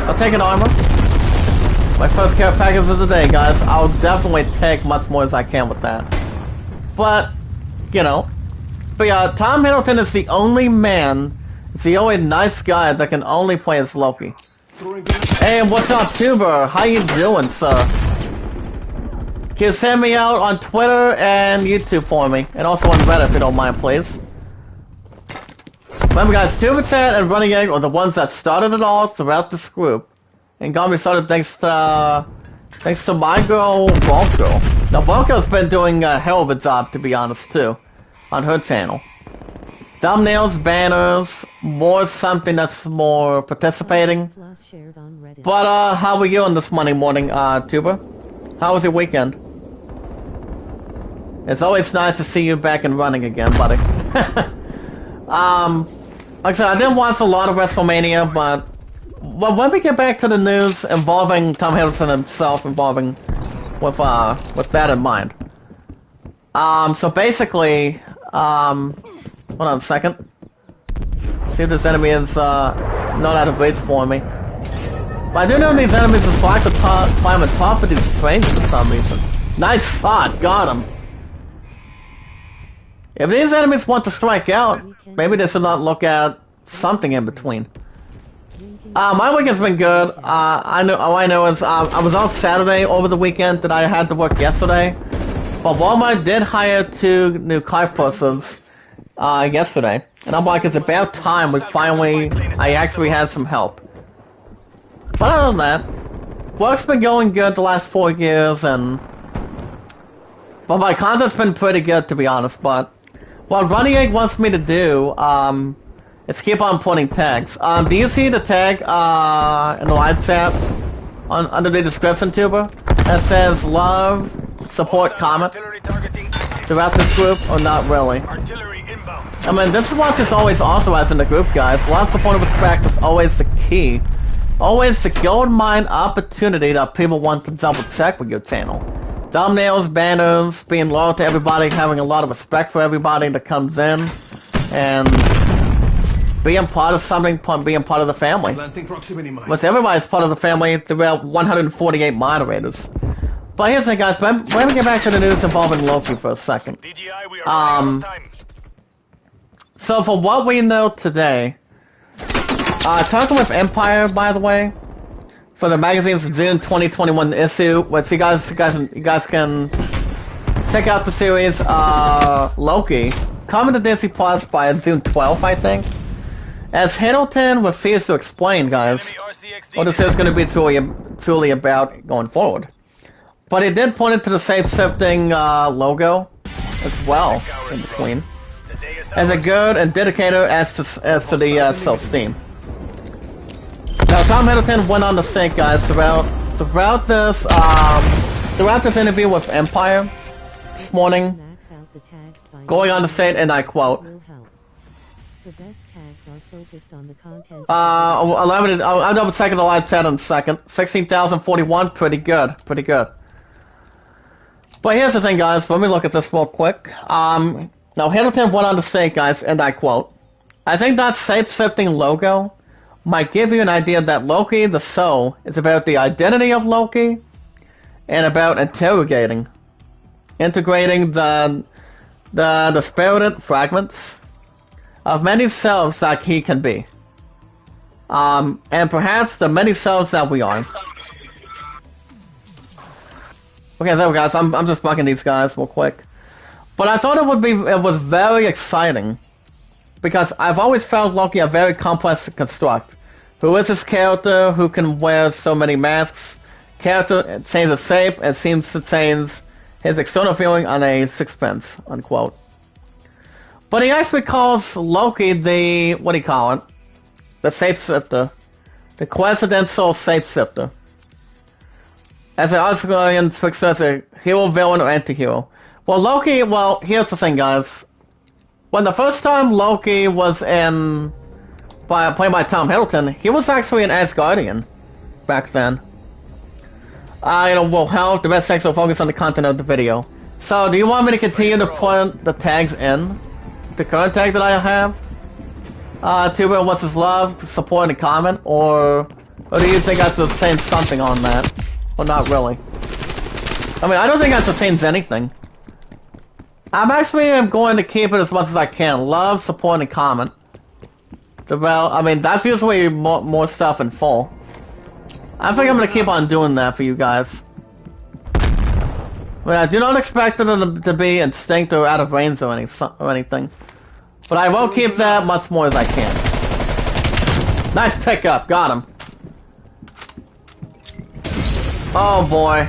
I'll take an armor. My first care package of the day, guys. I'll definitely take much more as I can with that. But, you know. But yeah, Tom Hiddleston is the only man, it's the only nice guy that can only play as Loki. Hey, what's up, Tuber? How you doing, sir? Can you send me out on Twitter and YouTube for me? And also on Reddit if you don't mind, please. Remember guys, TuberChat and Running Egg are the ones that started it all throughout this group. And got me started thanks to my girl, Volko. Now Volko's been doing a hell of a job, to be honest, too. On her channel. Thumbnails, banners, more something that's more participating. But how are you on this Monday morning, Tuber? How was your weekend? It's always nice to see you back and running again, buddy. Like I said, I didn't watch a lot of WrestleMania, but when we get back to the news involving Tom Hiddleston himself, involving with that in mind. So basically, hold on a second. See if this enemy is not out of reach for me. But I do know these enemies are like to climb on top of these trains for some reason. Nice shot, got him. If these enemies want to strike out, maybe they should not look at something in between. My weekend's been good. I know is I was out Saturday over the weekend that I had to work yesterday. But Walmart did hire 2 new car persons yesterday. And I'm like, it's about time I actually had some help. But other than that, work's been going good the last 4 years, and well, my content's been pretty good, to be honest. But what Running Egg wants me to do is keep on putting tags. Do you see the tag in the live chat under the description, Tuber, that says love, support, comment throughout this group, or not really? I mean, this is what is always authorized in the group, guys. Love, support, and respect is always the key. Always the gold mine opportunity that people want to double check with your channel. thumbnails, banners, being loyal to everybody, having a lot of respect for everybody that comes in, and being part of something, being part of the family. Once everybody's part of the family, there are 148 moderators. But here's the thing, guys, let me get back to the news involving Loki for a second. So for what we know today, talking with Empire, by the way, for the magazine's June 2021 issue, which you guys can check out the series Loki, coming to Disney Plus by June 12th, I think. As Hiddleston refused to explain, guys, what this is going to be truly about going forward. But he did point it to the shape-shifting logo as well in between, as a good indicator as to the self-esteem. Now, Tom Hiddleston went on to say, guys, throughout this interview with Empire this morning, going on to say, and I quote, "The best tags are focused on the content." I'll double check the live chat in a second. 16,041, pretty good. But here's the thing, guys, let me look at this real quick. Now, Hiddleston went on to say, guys, and I quote, "I think that shape-shifting logo might give you an idea that Loki, the show, is about the identity of Loki, and about integrating the spirited fragments of many selves that he can be. And perhaps the many selves that we are." Okay, so guys, I'm just bugging these guys real quick. But I thought it was very exciting, because I've always found Loki a very complex to construct. Who is this character who can wear so many masks? Character changes shape and seems to change his external feeling on a sixpence, unquote. But he actually calls Loki the, what do you call it? The shapeshifter. The quintessential shapeshifter. As an Australian Twixter, as a hero, villain, or anti-hero. Well, Loki, well, here's the thing, guys. When the first time Loki was played by Tom Hiddleston, he was actually an Asgardian back then. Well, hell, the best sex will focus on the content of the video. So, do you want me to continue to put the tags in? The current tag that I have? Tuber, what's his love? Support and comment? Or do you think I should change something on that? Or not really? I mean, I don't think I should change anything. I'm going to keep it as much as I can. Love, support, and comment. I mean, that's usually more stuff in full. I think I'm going to keep on doing that for you guys. I mean, I do not expect it to be instinct or out of range or anything. But I will keep that much more as I can. Nice pickup, got him. Oh boy.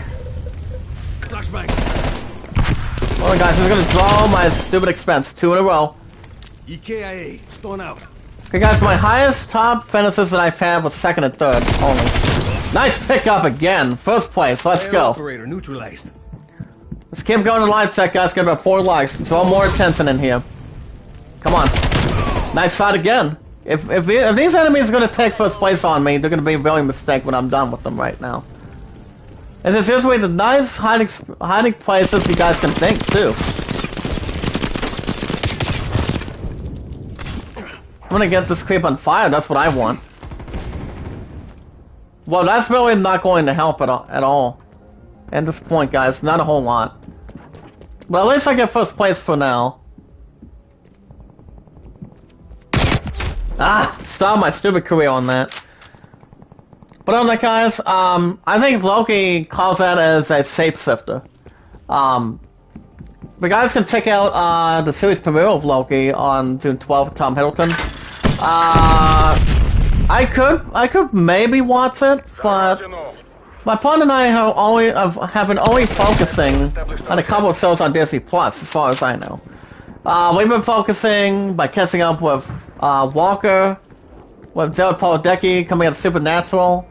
Flashbang. Well, guys, this is gonna draw my stupid expense. 2 in a row. EKIA, stone out. Okay, guys, my highest top finishes that I've had was 2nd and 3rd only. Nice pickup again. 1st place. Let's go. Operator neutralized. Let's keep going to live check, guys. Get about 4 likes. Throw more attention in here. Come on. Nice shot again. If these enemies are gonna take 1st place on me, they're gonna be a really mistake when I'm done with them right now. And it's usually the nice hiding places you guys can think, too. I'm gonna get this creep on fire, that's what I want. Well, that's really not going to help at all. At this point, guys, not a whole lot. But at least I get 1st place for now. Stop my stupid career on that. But on that, guys, I think Loki calls that as a shapeshifter. But guys can check out the series premiere of Loki on June 12th with Tom Hiddleston. I could maybe watch it, but my partner and I have been only focusing on a couple of shows on Disney Plus, as far as I know. We've been focusing by catching up with Walker, with Jared Padalecki coming out of Supernatural.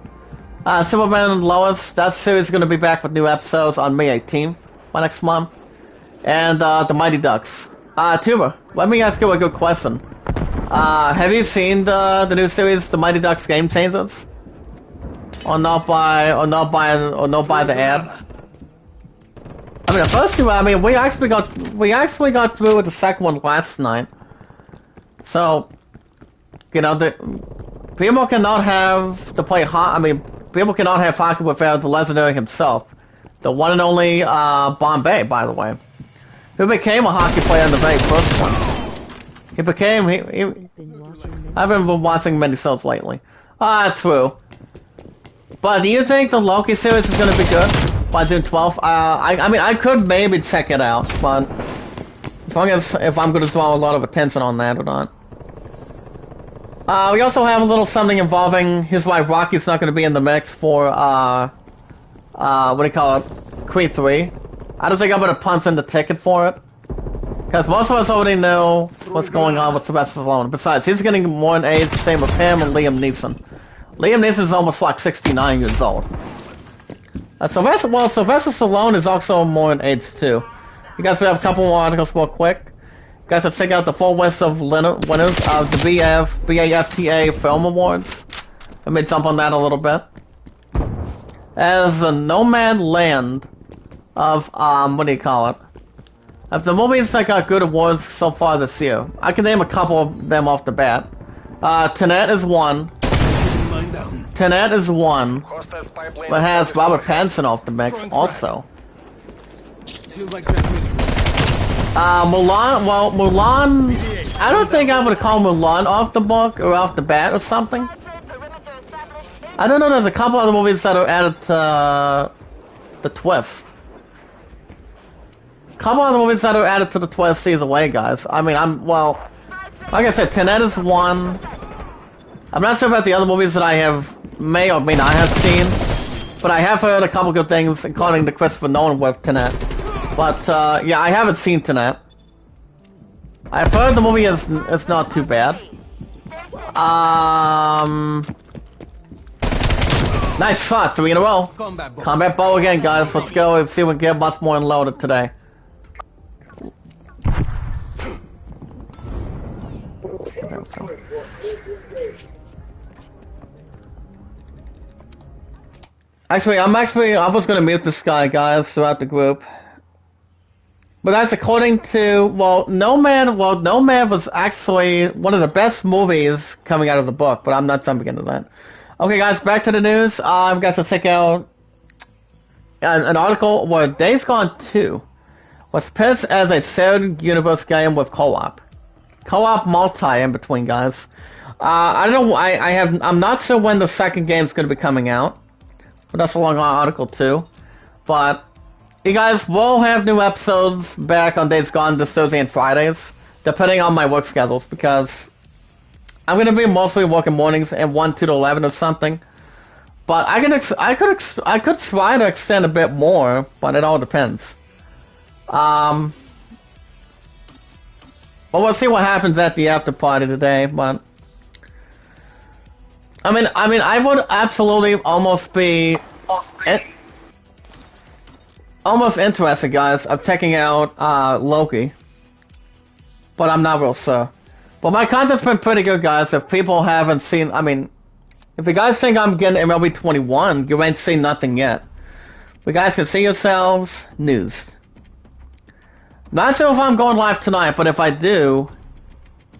Superman and Lois, that series is going to be back with new episodes on May 18th, next month. And The Mighty Ducks. Tuber, let me ask you a good question. Have you seen the new series, The Mighty Ducks Game Changers? Or not by the ad? I mean, the first two, I mean, we actually got through with the second one last night. So, you know, people cannot have to play hockey. I mean, people cannot have hockey without the legendary himself, the one and only Bombay, by the way, who became a hockey player in the very first one. He became. I haven't been watching many shows lately. True. But do you think the Loki series is going to be good by June 12th? I mean, I could maybe check it out, but as long as if I'm going to draw a lot of attention on that or not. We also have a little something involving his wife Rocky's not going to be in the mix for what do you call it? Creed 3. I don't think I'm going to punch in the ticket for it. Because most of us already know what's going on with Sylvester Stallone. Besides, he's getting more in age, same with him and Liam Neeson. Liam Neeson's almost like 69 years old. Sylvester Stallone is also more in age too. You guys, we have a couple more articles real quick. You guys have checked out the full list of winners of the BAFTA Film Awards. Let me jump on that a little bit. As the No Man Land of, what do you call it? Of the movies that got good awards so far this year. I can name a couple of them off the bat. Tenet is one. Tenet is one. But has Robert Pattinson off the mix also. Mulan, well, Mulan, I don't think I would call Mulan off the book or off the bat or something. I don't know, there's a couple other movies that are added to the twist. Couple other movies that are added to the twist either way, guys. I mean, like I said, Tenet is one. I'm not sure about the other movies that I may or may not have seen, but I have heard a couple good things, including the Christopher Nolan with Tenet. But, yeah, I haven't seen Tenet. I've heard the movie is not too bad. Nice shot, 3 in a row. Combat bow again, guys. Let's go and see if we can get much more unloaded today. Actually, I was gonna mute this guy, guys, throughout the group. But that's according to, No Man was actually one of the best movies coming out of the book, but I'm not jumping into that. Okay, guys, back to the news. I'm going to check out an article where Days Gone 2 was pitched as a shared universe game with co-op. Co-op multi in between, guys. I don't know, I'm not sure when the second game's going to be coming out. But that's a long article too. But you guys will have new episodes back on Days Gone this Thursday and Fridays, depending on my work schedules, because I'm going to be mostly working mornings and 1, 2 to 11 or something. But I could try to extend a bit more, but it all depends. Well, we'll see what happens at the after party today, but I mean, I would absolutely almost be almost interested, guys, of checking out Loki, but I'm not real sure. But my content's been pretty good, guys. If people haven't seen, I mean, if you guys think I'm getting MLB 21, you ain't seen nothing yet. You guys can see yourselves news. Not sure if I'm going live tonight, but if I do,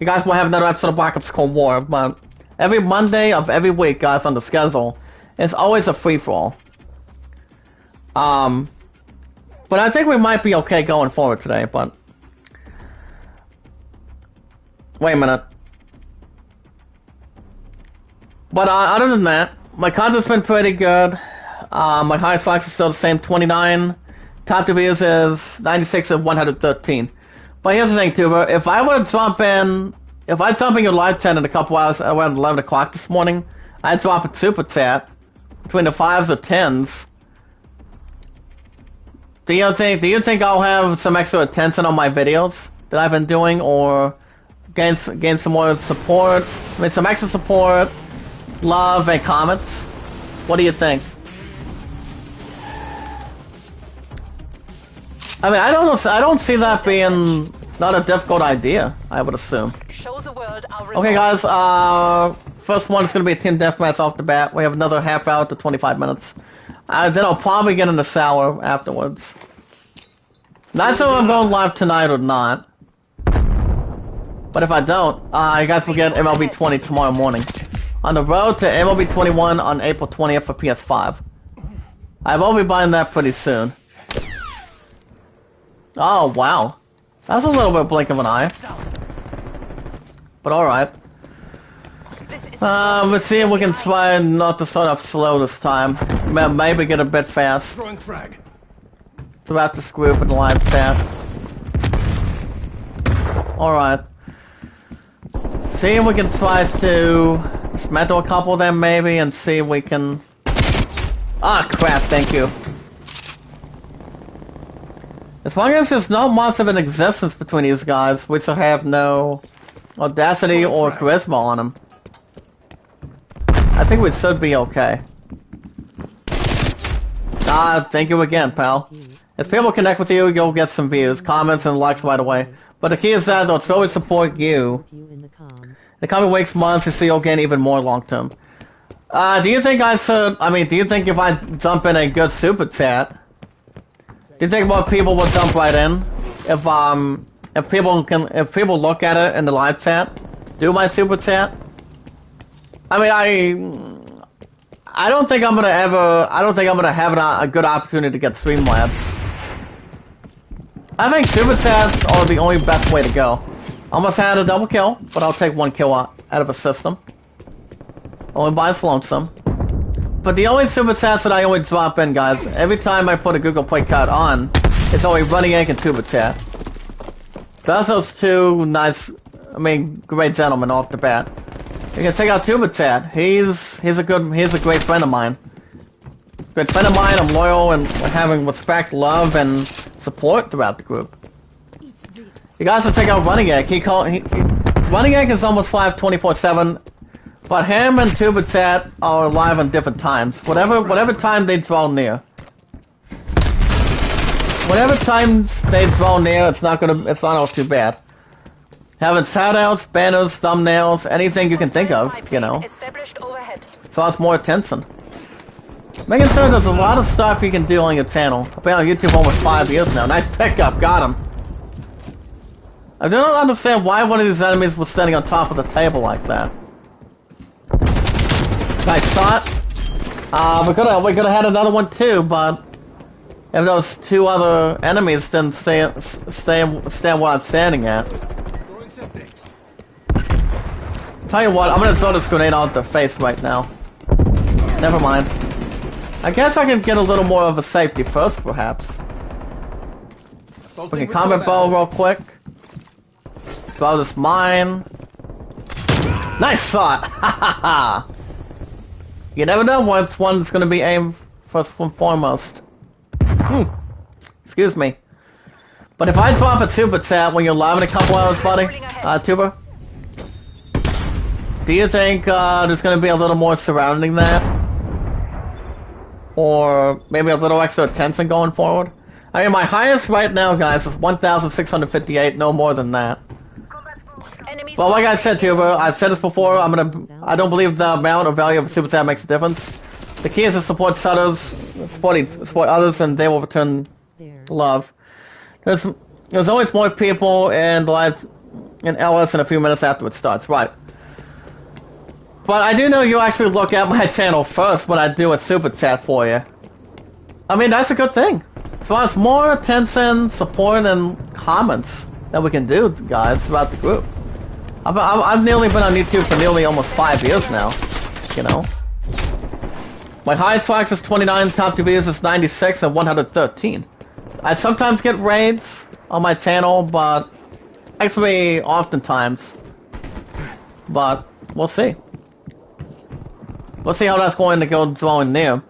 you guys will have another episode of Black Ops Cold War. But every Monday of every week, guys, on the schedule, it's always a free-for-all. But I think we might be okay going forward today, but wait a minute. But other than that, my content's been pretty good. My highest likes are still the same, 29. Top reviews is 96 of 113. But here's the thing, Tuber. If I were to jump in your live chat in a couple hours around 11 o'clock this morning, I'd drop a super chat between the 5s or 10s. Do you think I'll have some extra attention on my videos that I've been doing, or gain some more support? I mean, some extra support, love, and comments. What do you think? I mean, I don't see that being not a difficult idea, I would assume. Okay, guys, first one is going to be a team deathmatch off the bat. We have another half hour to 25 minutes. Then I'll probably get in the shower afterwards. Not sure if I'm going live tonight or not. But if I don't, you guys will get MLB 20 tomorrow morning. On the road to MLB 21 on April 20th for PS5. I will be buying that pretty soon. Oh, wow. That's a little bit blink of an eye. But alright. Let's see if we can try not to start off slow this time. Maybe get a bit fast. Throwing frag. Throughout this group and live chat. Alright. See if we can try to dismantle a couple of them maybe and see if we can... Ah, crap, thank you. As long as there's no monster in existence between these guys, we should have no audacity or charisma on them. I think we should be okay. Ah, thank you again, pal. As people connect with you, you'll get some views, comments, and likes right away. But the key is that they'll truly support you. The coming weeks, months, you see you'll gain even more long term. Do you think I should, do you think if I jump in a good super chat, do you think more people will jump right in? If people look at it in the live chat, do my super chat? I don't think I'm gonna have a good opportunity to get Streamlabs. I think super chats are the only best way to go. Almost had a double kill, but I'll take one kill out of a system. Only by its lonesome. But the only super chats that I always drop in, guys, every time I put a Google Play card on, it's only Running Egg and Tuba Chat. That's those two nice, great gentlemen off the bat. You can check out Tuba Chat. He's a great friend of mine. Great friend of mine. I'm loyal and having respect, love, and support throughout the group. You guys should check out Running Egg. Running Egg is almost live 24/7, but him and Tuba Chat are live on different times. Whatever time they draw near. Whatever times they draw near, it's not all too bad. Having shoutouts, banners, thumbnails, anything you can think of, you know. So it's more attention. Making sure there's a lot of stuff you can do on your channel. I've been on YouTube almost 5 years now. Nice pickup, got him. I do not understand why one of these enemies was standing on top of the table like that. Nice shot. We could have had another one too, but if those two other enemies didn't stand where I'm standing at. Tell you what, I'm gonna throw this grenade out their face right now. Never mind. I guess I can get a little more of a safety first, perhaps. We can combat bow real quick. Throw this mine. Nice shot! Ha. You never know which one's gonna be aimed first and foremost. Excuse me. But if I drop a super chat when you're live in a couple hours, buddy, Tuber, do you think there's gonna be a little more surrounding that? Or maybe a little extra attention going forward? My highest right now, guys, is 1,658, no more than that. Well, like I said, Tuber, I've said this before, I don't believe the amount or value of a super chat makes a difference. The key is to support others, support others, and they will return love. There's always more people in live in Ellis in a few minutes after it starts, right? But I do know you actually look at my channel first when I do a super chat for you. That's a good thing. So there's more attention, support, and comments that we can do, guys, throughout the group. I've nearly been on YouTube for nearly almost 5 years now, you know. My highest likes is 29, top 2 videos is 96 and 113. I sometimes get raids on my channel, but actually oftentimes. But we'll see. We'll see how that's going to go drawing near.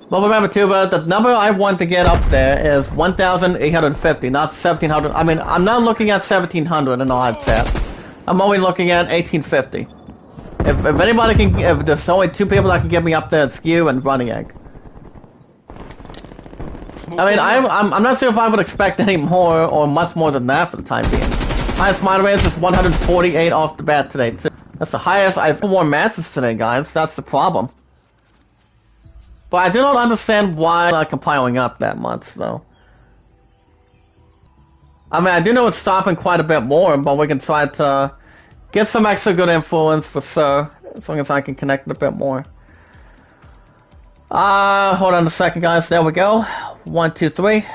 But remember, Tuba, the number I want to get up there is 1,850, not 1,700. I'm not looking at 1,700 in the live chat. I'm only looking at 1,850. If anybody can, if there's only 2 people that can get me up there, it's you and Running Egg. I'm not sure if I would expect any more or much more than that for the time being. Highest moderators is 148 off the bat today, too. That's the highest I've won matches today, guys. That's the problem. But I do not understand why I'm not compiling up that much, though. I mean, I do know it's stopping quite a bit more, but we can try to get some extra good influence for sure, as long as I can connect it a bit more. Hold on a second, guys. There we go. 1, 2, 3.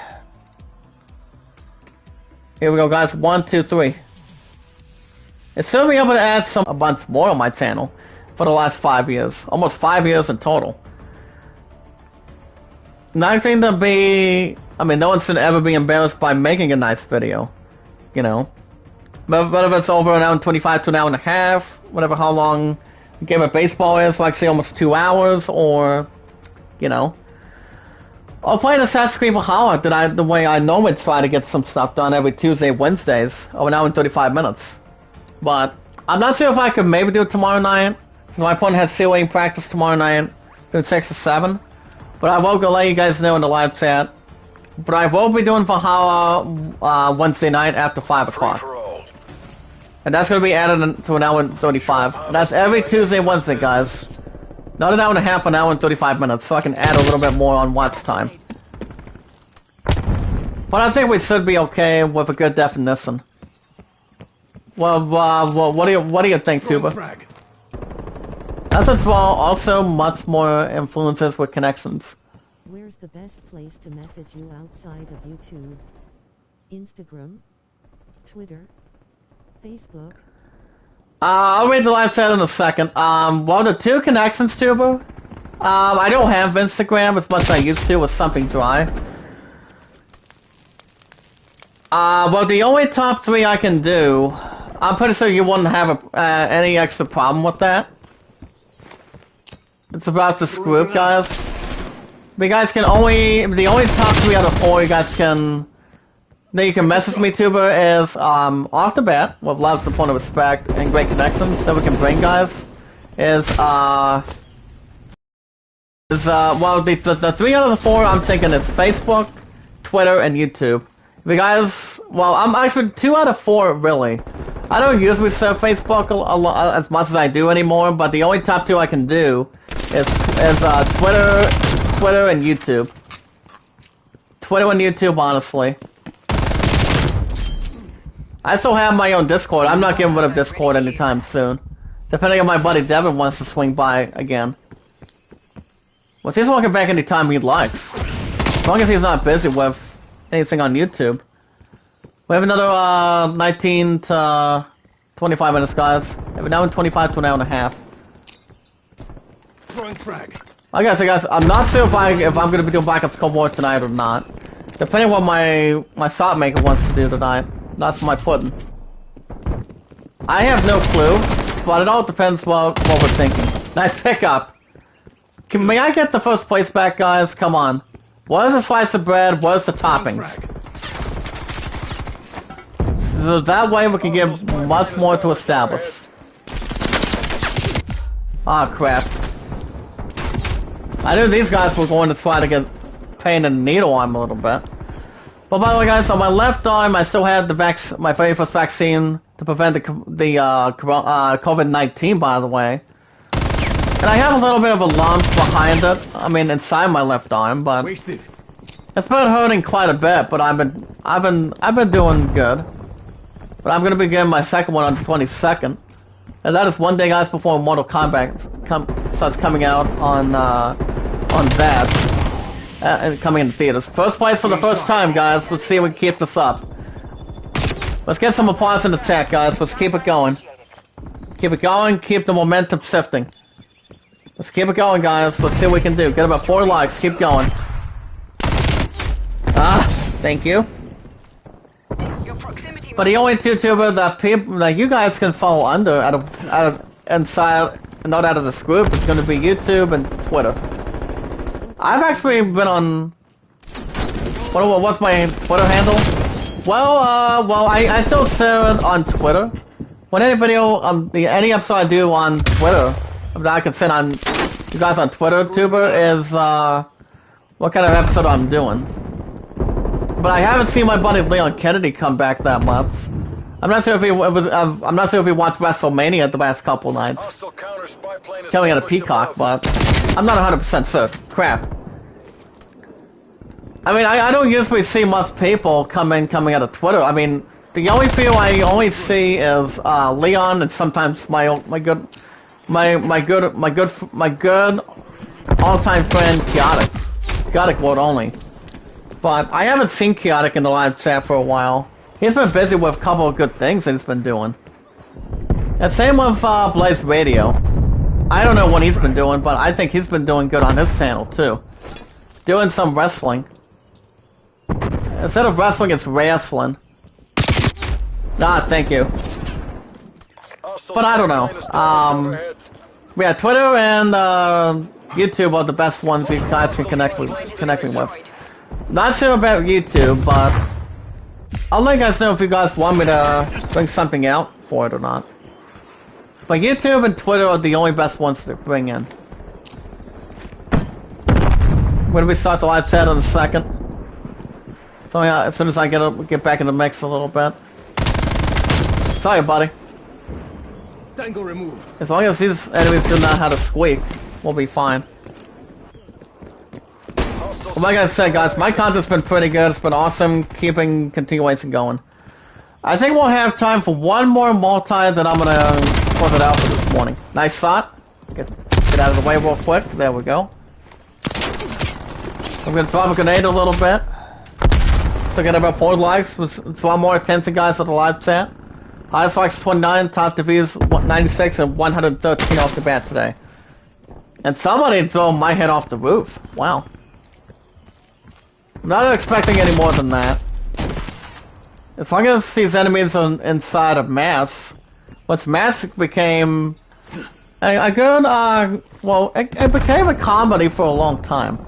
Here we go, guys. 1, 2, 3. It's still be able to add a bunch more on my channel for the last 5 years. Almost 5 years in total. Nothing to be... I mean, no one should ever be embarrassed by making a nice video. You know? But if it's over an hour and 25 to an hour and a half, whatever how long a game of baseball is, like say almost 2 hours, or... You know? Or playing Assassin's Creed Valhalla the way I normally try to get some stuff done every Tuesday, Wednesdays, of an hour and 35 minutes. But I'm not sure if I could maybe do it tomorrow night, because my opponent has COA practice tomorrow night, doing 6 to 7. But I will go let you guys know in the live chat. But I will be doing Valhalla Wednesday night after 5 o'clock. And that's going to be added to an hour and 35. And that's every Tuesday, Wednesday, guys. Not an hour and a half, an hour and 35 minutes, so I can add a little bit more on watch time. But I think we should be okay with a good definition. Well, what do you think, Tuba? As well, also much more influences with connections. Where's the best place to message you outside of YouTube? Instagram? Twitter? Facebook? I'll read the live chat in a second. Well, the two connections, Tuba. I don't have Instagram as much as I used to with Something Dry. Well, the only top 3 I can do, I'm pretty sure you wouldn't have any extra problem with that. It's about this group, guys. But you guys can the only top 3 out of 4 you guys can, that you can message me to is, off the bat, with love, support, and respect, and great connections that we can bring, guys, well, the 3 out of the 4 I'm thinking is Facebook, Twitter, and YouTube. If you guys, well, I'm actually 2 out of 4, really. I don't usually surf Facebook a lot, as much as I do anymore, but the only top 2 I can do is Twitter and YouTube. Twitter and YouTube, honestly. I still have my own Discord. I'm not getting rid of Discord anytime soon. Depending on my buddy Devin wants to swing by again. Well, he's welcome back anytime he likes. As long as he's not busy with anything on YouTube. We have another 19 to 25 minutes, guys. We have an hour and 25 to an hour and a half. Throwing frag. I guess, I'm not sure if I'm gonna be doing Black Ops Cold War tonight or not. Depending on what my shot maker wants to do tonight. That's my pudding. I have no clue, but it all depends what we're thinking. Nice pickup. May I get the first place back, guys? Come on. What is a slice of bread? What is the toppings? So that way we can get much more to establish. Ah, crap. I knew these guys were going to try to get pain and needle on them a little bit. But by the way, guys, on my left arm, I still have my very first vaccine to prevent the COVID-19, by the way. And I have a little bit of a lump behind it. I mean, inside my left arm, but it's been hurting quite a bit. But I've been doing good. But I'm gonna be getting my second one on the 22nd, and that is one day, guys, before Mortal Kombat starts coming out on that. And coming into theaters. First place for the first time, guys. Let's see if we can keep this up. Let's get some applause in the chat, guys. Let's keep it going. Keep it going. Keep the momentum shifting. Let's keep it going, guys. Let's see what we can do. Get about 4 likes. Keep going. Thank you. But the only YouTuber that people like you guys can fall under out of inside, not out of this group, is going to be YouTube and Twitter. I've actually been on... What's my Twitter handle? Well, I still share it on Twitter. When any video, any episode I do on Twitter, that I can send on you guys on Twitter, Tuber, is, what kind of episode I'm doing. But I haven't seen my buddy Leon Kennedy come back that much. I'm not sure if he watched WrestleMania the last couple nights. Coming out of Peacock, but I'm not 100% sure. Crap. I mean, I don't usually see much people coming out of Twitter. I mean, the only few I only see is Leon and sometimes my good all-time friend Chaotic. Chaotic vote only. But I haven't seen Chaotic in the live chat for a while. He's been busy with a couple of good things that he's been doing. And same with Blaze Radio. I don't know what he's been doing, but I think he's been doing good on his channel too. Doing some wrestling. Instead of wrestling, it's wrestling. Ah, thank you. But I don't know. Yeah, Twitter and YouTube are the best ones you guys can connect me with. Not sure about YouTube, but I'll let you guys know if you guys want me to bring something out for it or not. But YouTube and Twitter are the only best ones to bring in. When we start the live chat in a second. So yeah, as soon as I get back in the mix a little bit. Sorry, buddy. Tango removed. As long as these enemies do not know how to squeak, we'll be fine. Well, like I said, guys, my content's been pretty good. It's been awesome keeping continuation going. I think we'll have time for one more multi that I'm gonna close it out for this morning. Nice shot. Get out of the way real quick. There we go. I'm gonna drop a grenade a little bit. So get about 4 likes. It's one more attention, guys, at the live chat. Highest likes 29, top reviews 96, and 113 off the bat today. And somebody threw my head off the roof. Wow. I'm not expecting any more than that. As long as these enemies are inside of Mask, once Mask became a good, well, it became a comedy for a long time.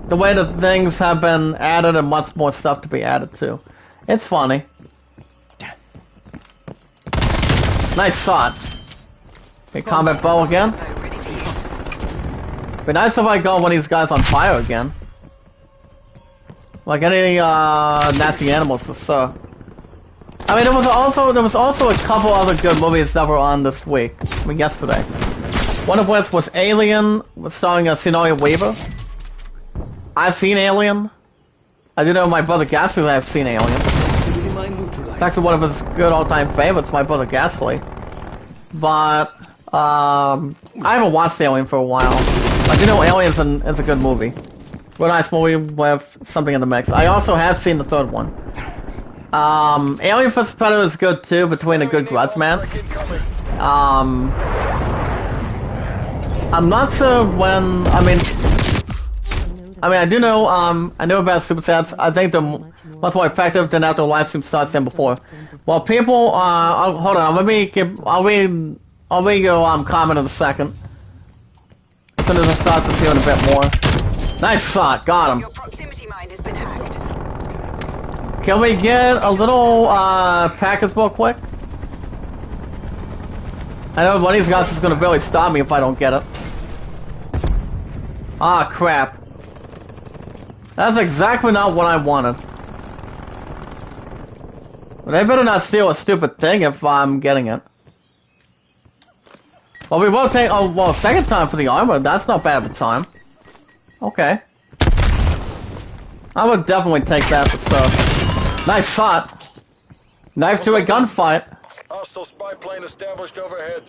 The way that things have been added and much more stuff to be added to. It's funny. Nice shot. Okay, combat bow again. Be nice if I got one of these guys on fire again. Like any nasty animals for sure. I mean, there was also a couple other good movies that were on this week. I mean, yesterday. One of which was Alien, starring Sigourney Weaver. I've seen Alien. I do know my brother Ghastly has seen Alien. It's actually one of his good all-time favorites, my brother Ghastly. But I haven't watched Alien for a while. I do know Alien is a good movie. Real nice movie with something in the mix. I also have seen the third one. Alien vs Predator is good too, between a good grudge match. I'm not sure when. I mean, I do know. I know about super chats. I think they're much more effective than after live stream starts than before. Well, people. Hold on. Let me give. I'll read your comment in a second. As soon as it starts appearing a bit more. Nice shot. Got him. Your proximity mine has been hacked. Can we get a little package real quick? I know one of these guys is gonna really stop me if I don't get it. Ah, crap. That's exactly not what I wanted. But they better not steal a stupid thing if I'm getting it. Well, we will take. Oh, well, second time for the armor. That's not bad of a time. Okay. I would definitely take that for stuff. Nice shot. Knife to a gunfight. Hostile spy plane established overhead.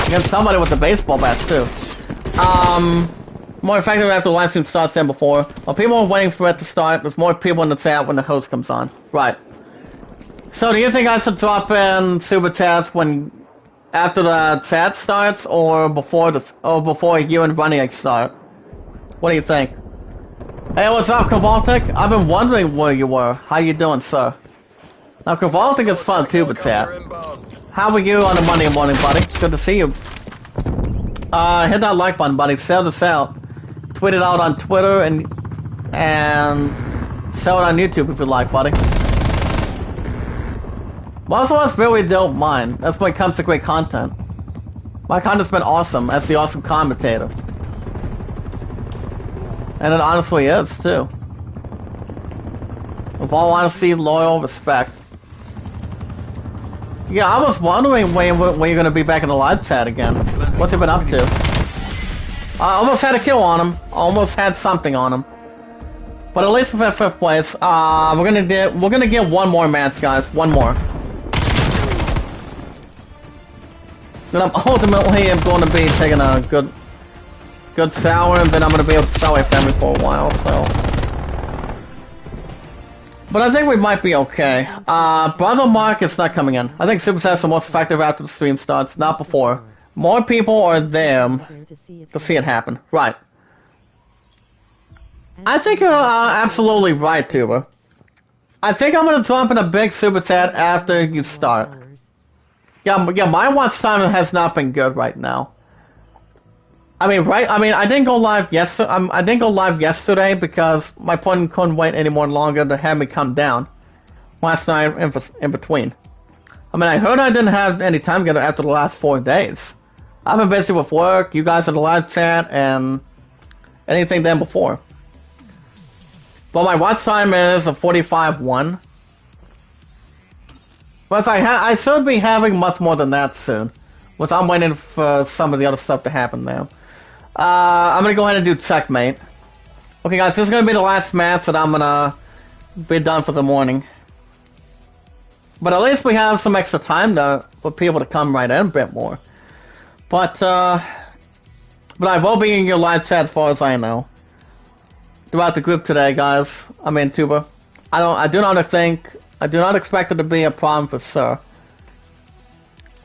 Against somebody with a baseball bat too. More effective after the live stream starts than before. While people are waiting for it to start, there's more people in the chat when the host comes on. Right. So do you think I should drop in super chats when after the chat starts or before you and Running start? What do you think? Hey, what's up, Kavaltic? I've been wondering where you were. How you doing, sir? Now, Kavaltic is fun too, but chat. How are you on a Monday morning, buddy? Good to see you. Hit that like button, buddy. Sell this out. Tweet it out on Twitter and sell it on YouTube if you like, buddy. Most of us really don't mind. That's when it comes to great content. My content's been awesome as the awesome commentator. And it honestly is, too. With all honesty, loyal, respect. Yeah, I was wondering when you're going to be back in the live chat again. What's he been up to? I almost had a kill on him. Almost had something on him. But at least for fifth place, we're gonna get one more match, guys. One more. Then I'm ultimately going to be taking a good shower, and then I'm gonna be able to stay away from family for a while. So, but I think we might be okay. Brother Mark is not coming in. I think Super Chat's the most effective after the stream starts, not before. More people are there to see it happen. Right. I think you're absolutely right, Tuba. I think I'm gonna drop in a big Super Chat after you start. Yeah, my watch time has not been good right now. I mean, I didn't go live yesterday because my opponent couldn't wait any more longer to have me come down last night in between. I mean, I heard I didn't have any time together after the last 4 days. I've been busy with work, you guys in the live chat, and anything then before. But my watch time is a 45-1. But I should be having much more than that soon. Which I'm waiting for some of the other stuff to happen now. I'm gonna go ahead and do checkmate. Okay guys, this is gonna be the last match that I'm gonna be done for the morning. But at least we have some extra time for people to come right in a bit more. But I will be in your live chat as far as I know. Throughout the group today, guys. I mean, Tuba. I do not expect it to be a problem for sure.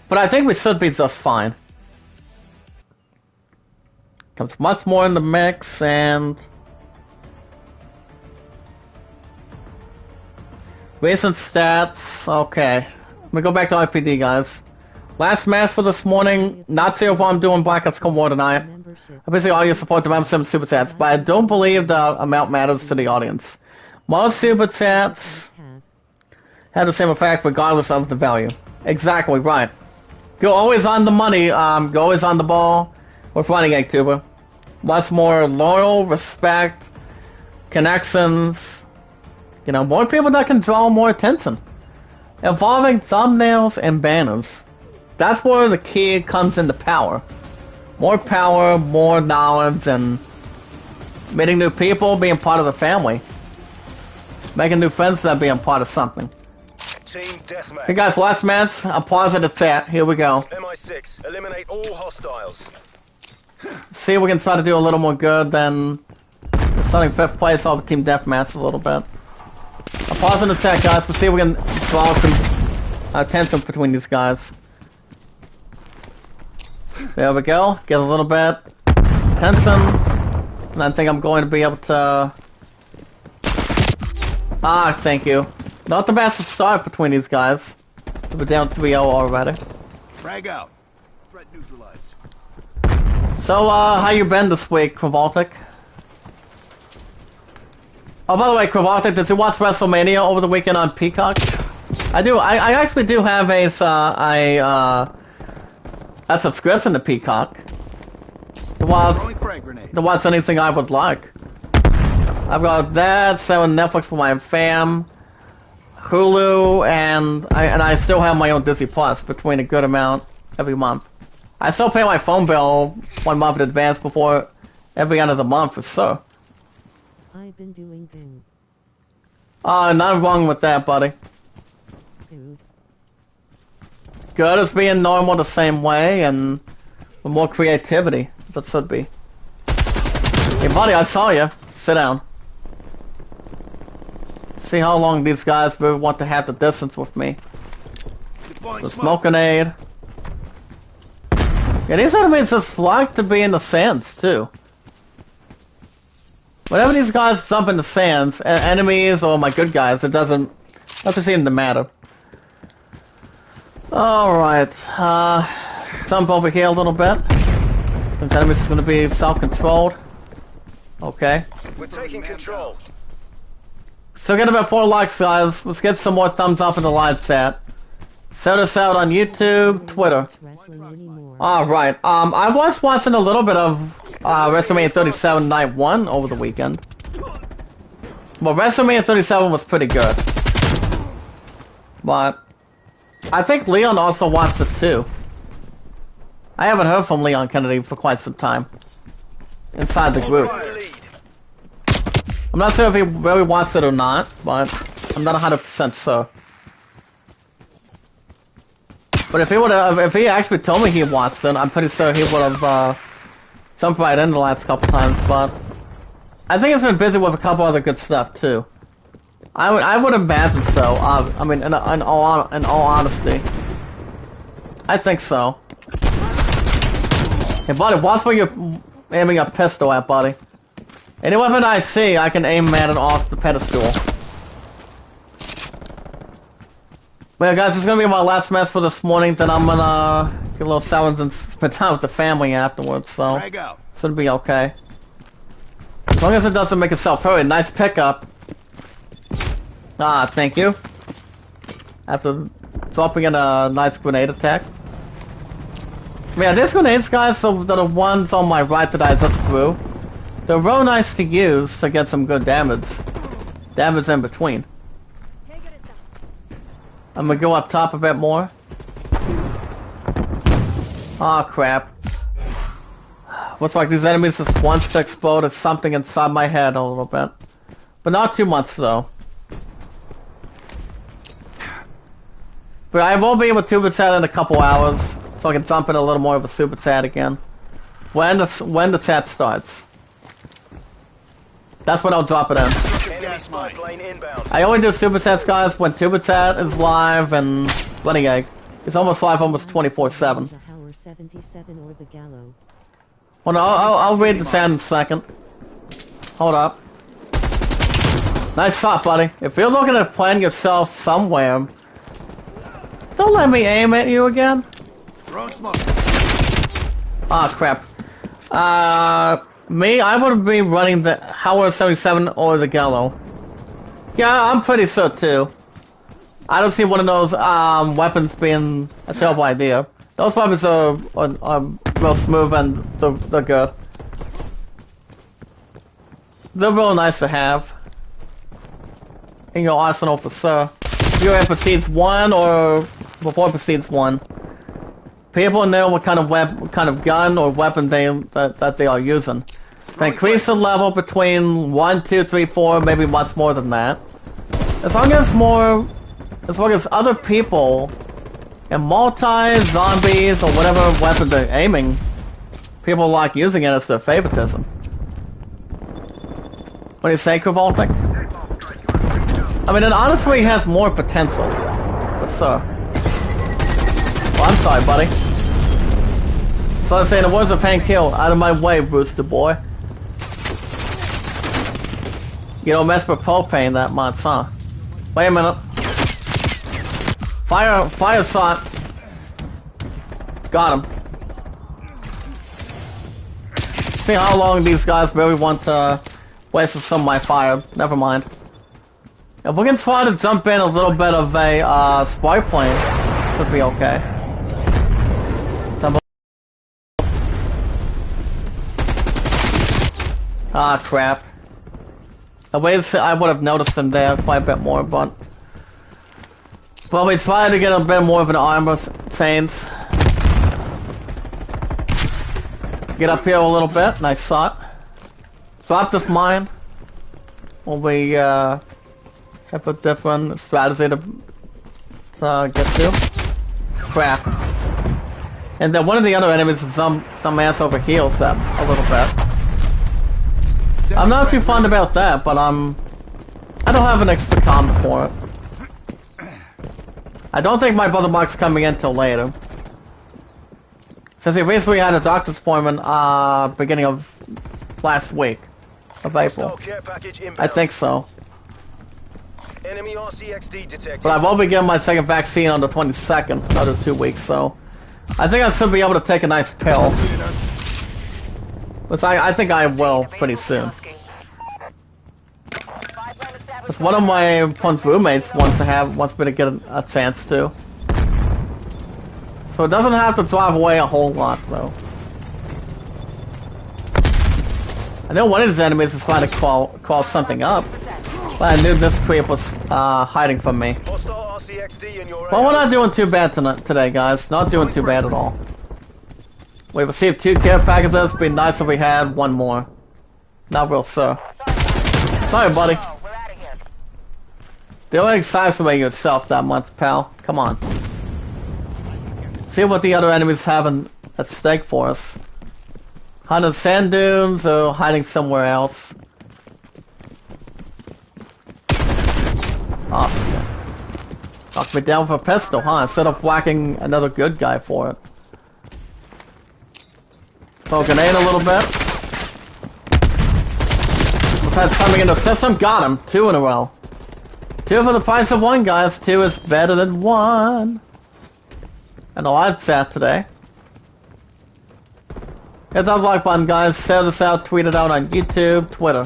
But I think we should be just fine. Comes much more in the mix, and recent stats. Okay, let me go back to IPD, guys. Last match for this morning. Not sure if I'm doing Black Ops Cold War tonight. Obviously, all your support to membership and super chats, but I don't believe the amount matters to the audience. Most super chats have the same effect regardless of the value. Exactly right. Go always on the money. Go always on the ball. With Running Egg Tuber. Much more loyal, respect, connections. You know, more people that can draw more attention. Involving thumbnails and banners. That's where the key comes into power. More power, more knowledge, and meeting new people, being part of the family. Making new friends that being part of something. Team deathmatch. Hey guys, last match. I'm pausing the chat. Here we go. MI6, eliminate all hostiles. See if we can try to do a little more good than starting 5th place off the team deathmatch a little bit. I'm pausing the chat, guys. We'll see if we can draw some tension between these guys. There we go. Get a little bit tension. And I think I'm going to be able to... thank you. Not the best start between these guys. We're down 3-0 already. Frag out. Threat neutralized. So, how you been this week, Kravaltic? Oh, by the way, Kravaltic, did you watch WrestleMania over the weekend on Peacock? I do. I actually do have a subscription to Peacock. To watch anything I would like. I've got that, so Netflix for my fam, Hulu, and I still have my own Disney Plus between a good amount every month. I still pay my phone bill 1 month in advance before every end of the month for sure. I've been doing good. Nothing wrong with that, buddy. Good. Good is being normal the same way, and with more creativity, as it should be. Hey, buddy, I saw you. Sit down. See how long these guys will want to have the distance with me. The smoking aid. Yeah, these enemies just like to be in the sands, too. Whenever these guys jump in the sands, enemies or my good guys, it doesn't seem to matter. Alright, jump over here a little bit. This enemy's is going to be self-controlled. Okay. We're taking control. So get about 4 likes, guys. Let's get some more thumbs up in the live chat. Shout us out on YouTube, Twitter. Alright, I was watching a little bit of WrestleMania 37 Night 1 over the weekend. Well, WrestleMania 37 was pretty good. But I think Leon also watched it too. I haven't heard from Leon Kennedy for quite some time. Inside the group. I'm not sure if he really wants it or not, but I'm not 100% sure. But if he actually told me he wants it, I'm pretty sure he would have jumped right in the last couple times. But I think he's been busy with a couple other good stuff too. I would imagine so. I mean, in all honesty, I think so. Hey, buddy, watch where you're aiming a pistol at, buddy. Any weapon I see, I can aim at it off the pedestal. Well, guys, this is gonna be my last mess for this morning. Then I'm gonna get a little silence and spend time with the family afterwards. So should be okay. As long as it doesn't make itself hurt. Nice pickup. Ah, thank you. After dropping in a nice grenade attack. Yeah, these grenades, guys, so the ones on my right that I just threw, they're real nice to use to get some good damage. Damage in between. I'm gonna go up top a bit more. Aw, crap. Looks like these enemies just wants to explode at something inside my head a little bit. But not too much, though. But I will be able to super chat in a couple hours, so I can jump in a little more of a super chat again. When the chat starts. That's when I'll drop it in. I only do super chats, guys, when super chat is live and Running Egg. It's almost live almost 24/7. Well, I'll read the chat in a second. Hold up. Nice shot, buddy. If you're looking to plant yourself somewhere, don't let me aim at you again. Ah, crap. Me, I would be running the Howard 77 or the Gallo. Yeah, I'm pretty sure too. I don't see one of those weapons being a terrible idea. Those weapons are real smooth and they're good. They're real nice to have in your arsenal for sure. If you're in Proceeds 1 or before Proceeds 1. People know what kind of gun or weapon that they are using. They increase the level between 1, 2, 3, 4, maybe much more than that. As long as other people and zombies or whatever weapon they're aiming, people like using it as their favoritism. What do you say, Kravoltic? I mean, it honestly has more potential, for sure. Oh, I'm sorry, buddy. So I was saying, the words of Hank Hill, out of my way, Rooster boy. You don't mess with propane that much, huh? Wait a minute. Fire shot. Got him. See how long these guys really want to waste some of my fire. Never mind. If we can try to jump in a little bit of a spy plane, should be okay. Ah, crap. The ways I would have noticed them there quite a bit more, but we tried to get a bit more of an armor change. Get up here a little bit. Nice shot. Drop this mine. Will we have a different strategy to get to? Crap. And then one of the other enemies, some ass over heals them a little bit. I'm not too fond about that, but I don't have an extra combo for it. I don't think my brother Mark's coming in till later. Since he recently had a doctor's appointment, beginning of last week of April. I think so. Enemy RCXD detected. But I will be getting my second vaccine on the 22nd, another 2 weeks, so I think I should be able to take a nice pill. Which I think I will pretty soon. Because one of my roommates wants me to get a chance to. So it doesn't have to drive away a whole lot, though. I know one of his enemies is trying to call something up, but I knew this creep was hiding from me. Well, we're not doing too bad today, guys. Not doing too bad at all. We received 2 care packages. It'd be nice if we had one more. Not real sure. Sorry, buddy. Oh, we're out of here. Don't exasperate yourself that much, pal. Come on. See what the other enemies have at stake for us. Hiding in sand dunes or hiding somewhere else. Oh, shit. Knocked me down with a pistol, huh? Instead of whacking another good guy for it. Throw a grenade a little bit. Let's have something in the system. Got him. 2 in a row. 2 for the price of 1, guys. 2 is better than 1. And a live chat today. Hit that like button, guys. Share this out. Tweet it out on YouTube, Twitter.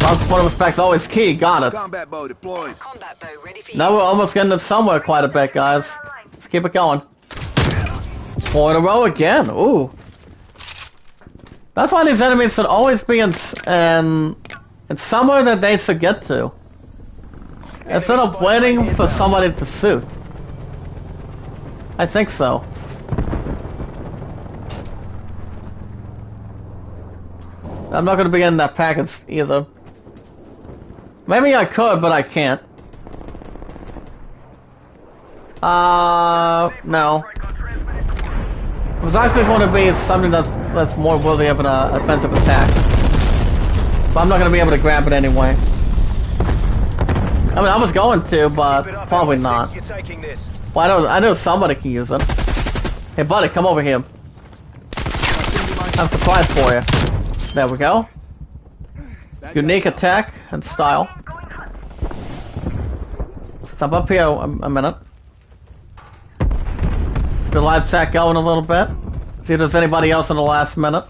Love, support, and respect's always key. Got it. Combat bow deployed. Combat bow ready for you. Now we're almost getting it somewhere quite a bit, guys. Let's keep it going. 4 in a row again. Ooh. That's why these enemies should always be in somewhere that they should get to. Instead of waiting for somebody to shoot. I think so. I'm not gonna be in that package either. Maybe I could, but I can't. No. It was actually going to be something that's more worthy of an offensive attack. But I'm not gonna be able to grab it anyway. I mean, I was going to, but probably not. You're taking this. Well, I know somebody can use it. Hey, buddy, come over here. I have a surprise for you. There we go. Unique attack and style. So I'm up here a minute. Get the live chat going a little bit. See if there's anybody else in the last minute.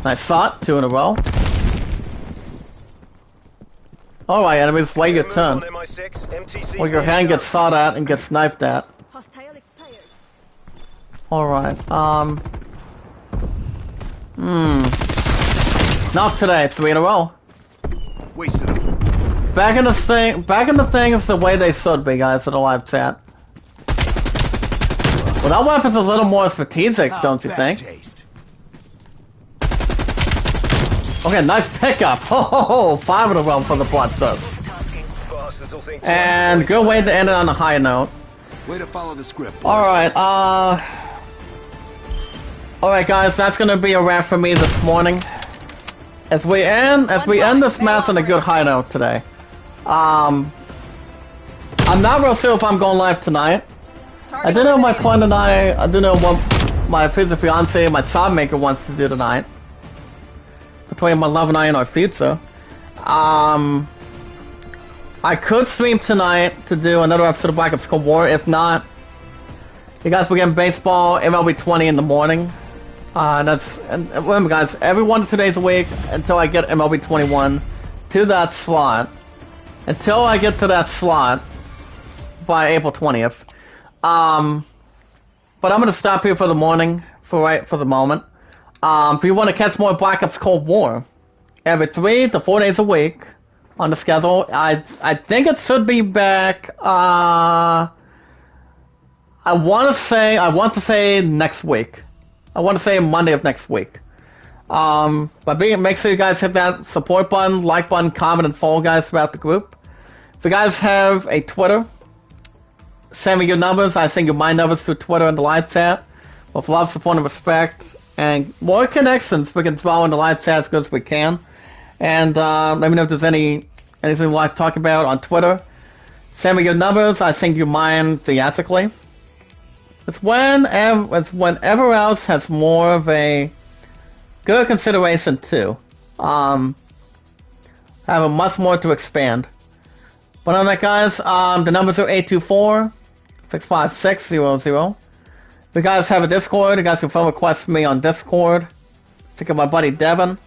Nice shot, 2 in a row. Alright, enemies, wait your turn. Or your hand gets shot at and gets knifed at. Alright, Not today, 3 in a row. Wasted them. Back in the thing is the way they should be, guys, in the live chat. Well, that weapon's a little more strategic, don't you think? Taste. Okay, nice pickup. Ho, 5 in a row for the Bloodthirst. And good way to end it on a high note. Way to follow the script. Alright, alright guys, that's gonna be a wrap for me this morning. As we end this match on a good high note today. I'm not real sure if I'm going live tonight. I do know my plan tonight. I do know what my future fiance, my side maker, wants to do tonight. Between my love and I and our future. I could stream tonight to do another episode of Black Ops Cold War. If not, you guys will get baseball MLB 20 in the morning. And remember, guys, every 1 to 2 days a week until I get MLB 21 to that slot. Until I get to that slot by April 20th. But I'm gonna stop here for the morning, for the moment. If you want to catch more Black Ops Cold War, every 3 to 4 days a week on the schedule. I think it should be back. I want to say next week. I want to say Monday of next week. But make sure you guys hit that support button, like button, comment, and follow guys throughout the group. If you guys have a Twitter, send me your numbers. I send you my numbers through Twitter and the live chat. With love, support, and respect. And more connections we can throw in the live chat as good as we can. And let me know if there's anything you'd like to talk about on Twitter. Send me your numbers. I send you mine theatrically. It's whenever else has more of a good consideration too. Have a much more to expand. But on that, guys, the numbers are 824-656-00. If you guys have a Discord, you guys can phone request me on Discord. Check out my buddy Devin.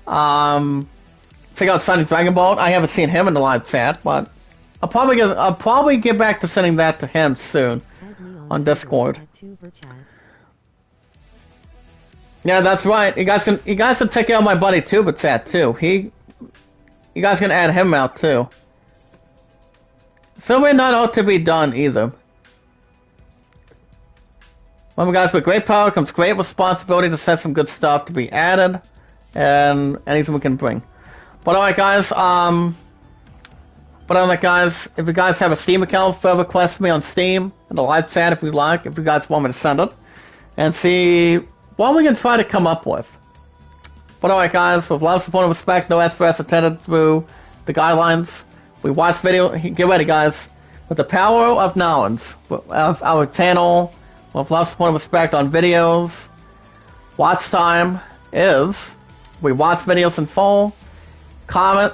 Check out Sunny Dragon Ball. I haven't seen him in the live chat, but I'll probably get back to sending that to him soon on Discord. Yeah, that's right. You guys can check out my buddy Tuba chat too. You guys can add him out too. So we're not out to be done either. Remember, guys, with great power comes great responsibility to set some good stuff to be added, and anything we can bring. But alright, guys, if you guys have a Steam account, further request me on Steam in the live chat if you like, if you guys want me to send it, and see what we can try to come up with. But alright, guys, with love, support, and respect, no S4S attended through the guidelines. We watch video. Get ready, guys. With the power of knowledge, of our channel, with love, support, and respect on videos, watch time is we watch videos in full, comment,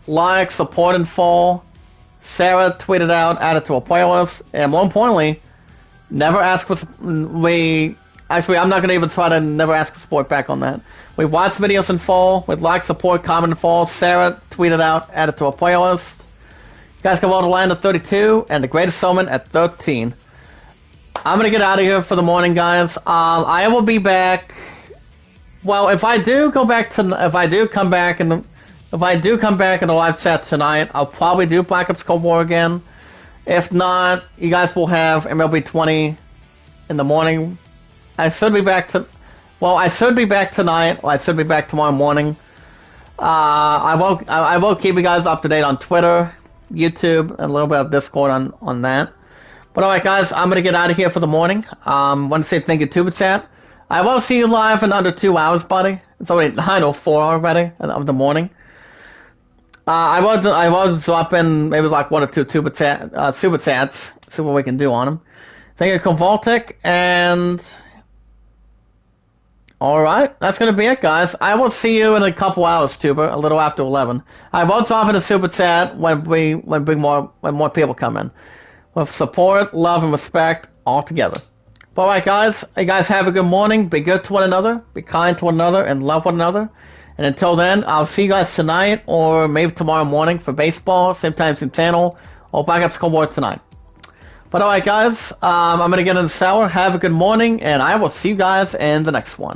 like, support in full, Sarah tweeted out, added to a playlist, and more importantly, never ask for Actually, I'm not going to even try to never ask for support back on that. We watch videos in full, with like, support, comment in full, Sarah tweeted out, added to a playlist. You guys can vote to land at 32, and the greatest summon at 13. I'm going to get out of here for the morning, guys. I will be back. Well, if I do come back in the live chat tonight, I'll probably do Black Ops Cold War again. If not, you guys will have MLB 20 in the morning. I should be back tonight. Or I should be back tomorrow morning. I will keep you guys up to date on Twitter, YouTube, and a little bit of Discord on that. But alright, guys, I'm gonna get out of here for the morning. Want to say thank you to chat. I will see you live in under 2 hours, buddy. It's already 9:04 already of the morning. I will drop in maybe like 1 or 2 super chats, see what we can do on them. Thank you, Convoltic, and alright, that's gonna be it, guys. I will see you in a couple hours, Tuber, a little after 11. I will drop in a super chat when more people come in. With support, love, and respect all together. But alright, guys, you guys have a good morning. Be good to one another, be kind to one another, and love one another. And until then, I'll see you guys tonight, or maybe tomorrow morning for baseball, same time, same channel, or Black Ops Cold War tonight. But alright, guys, I'm gonna get in the shower. Have a good morning, and I will see you guys in the next one.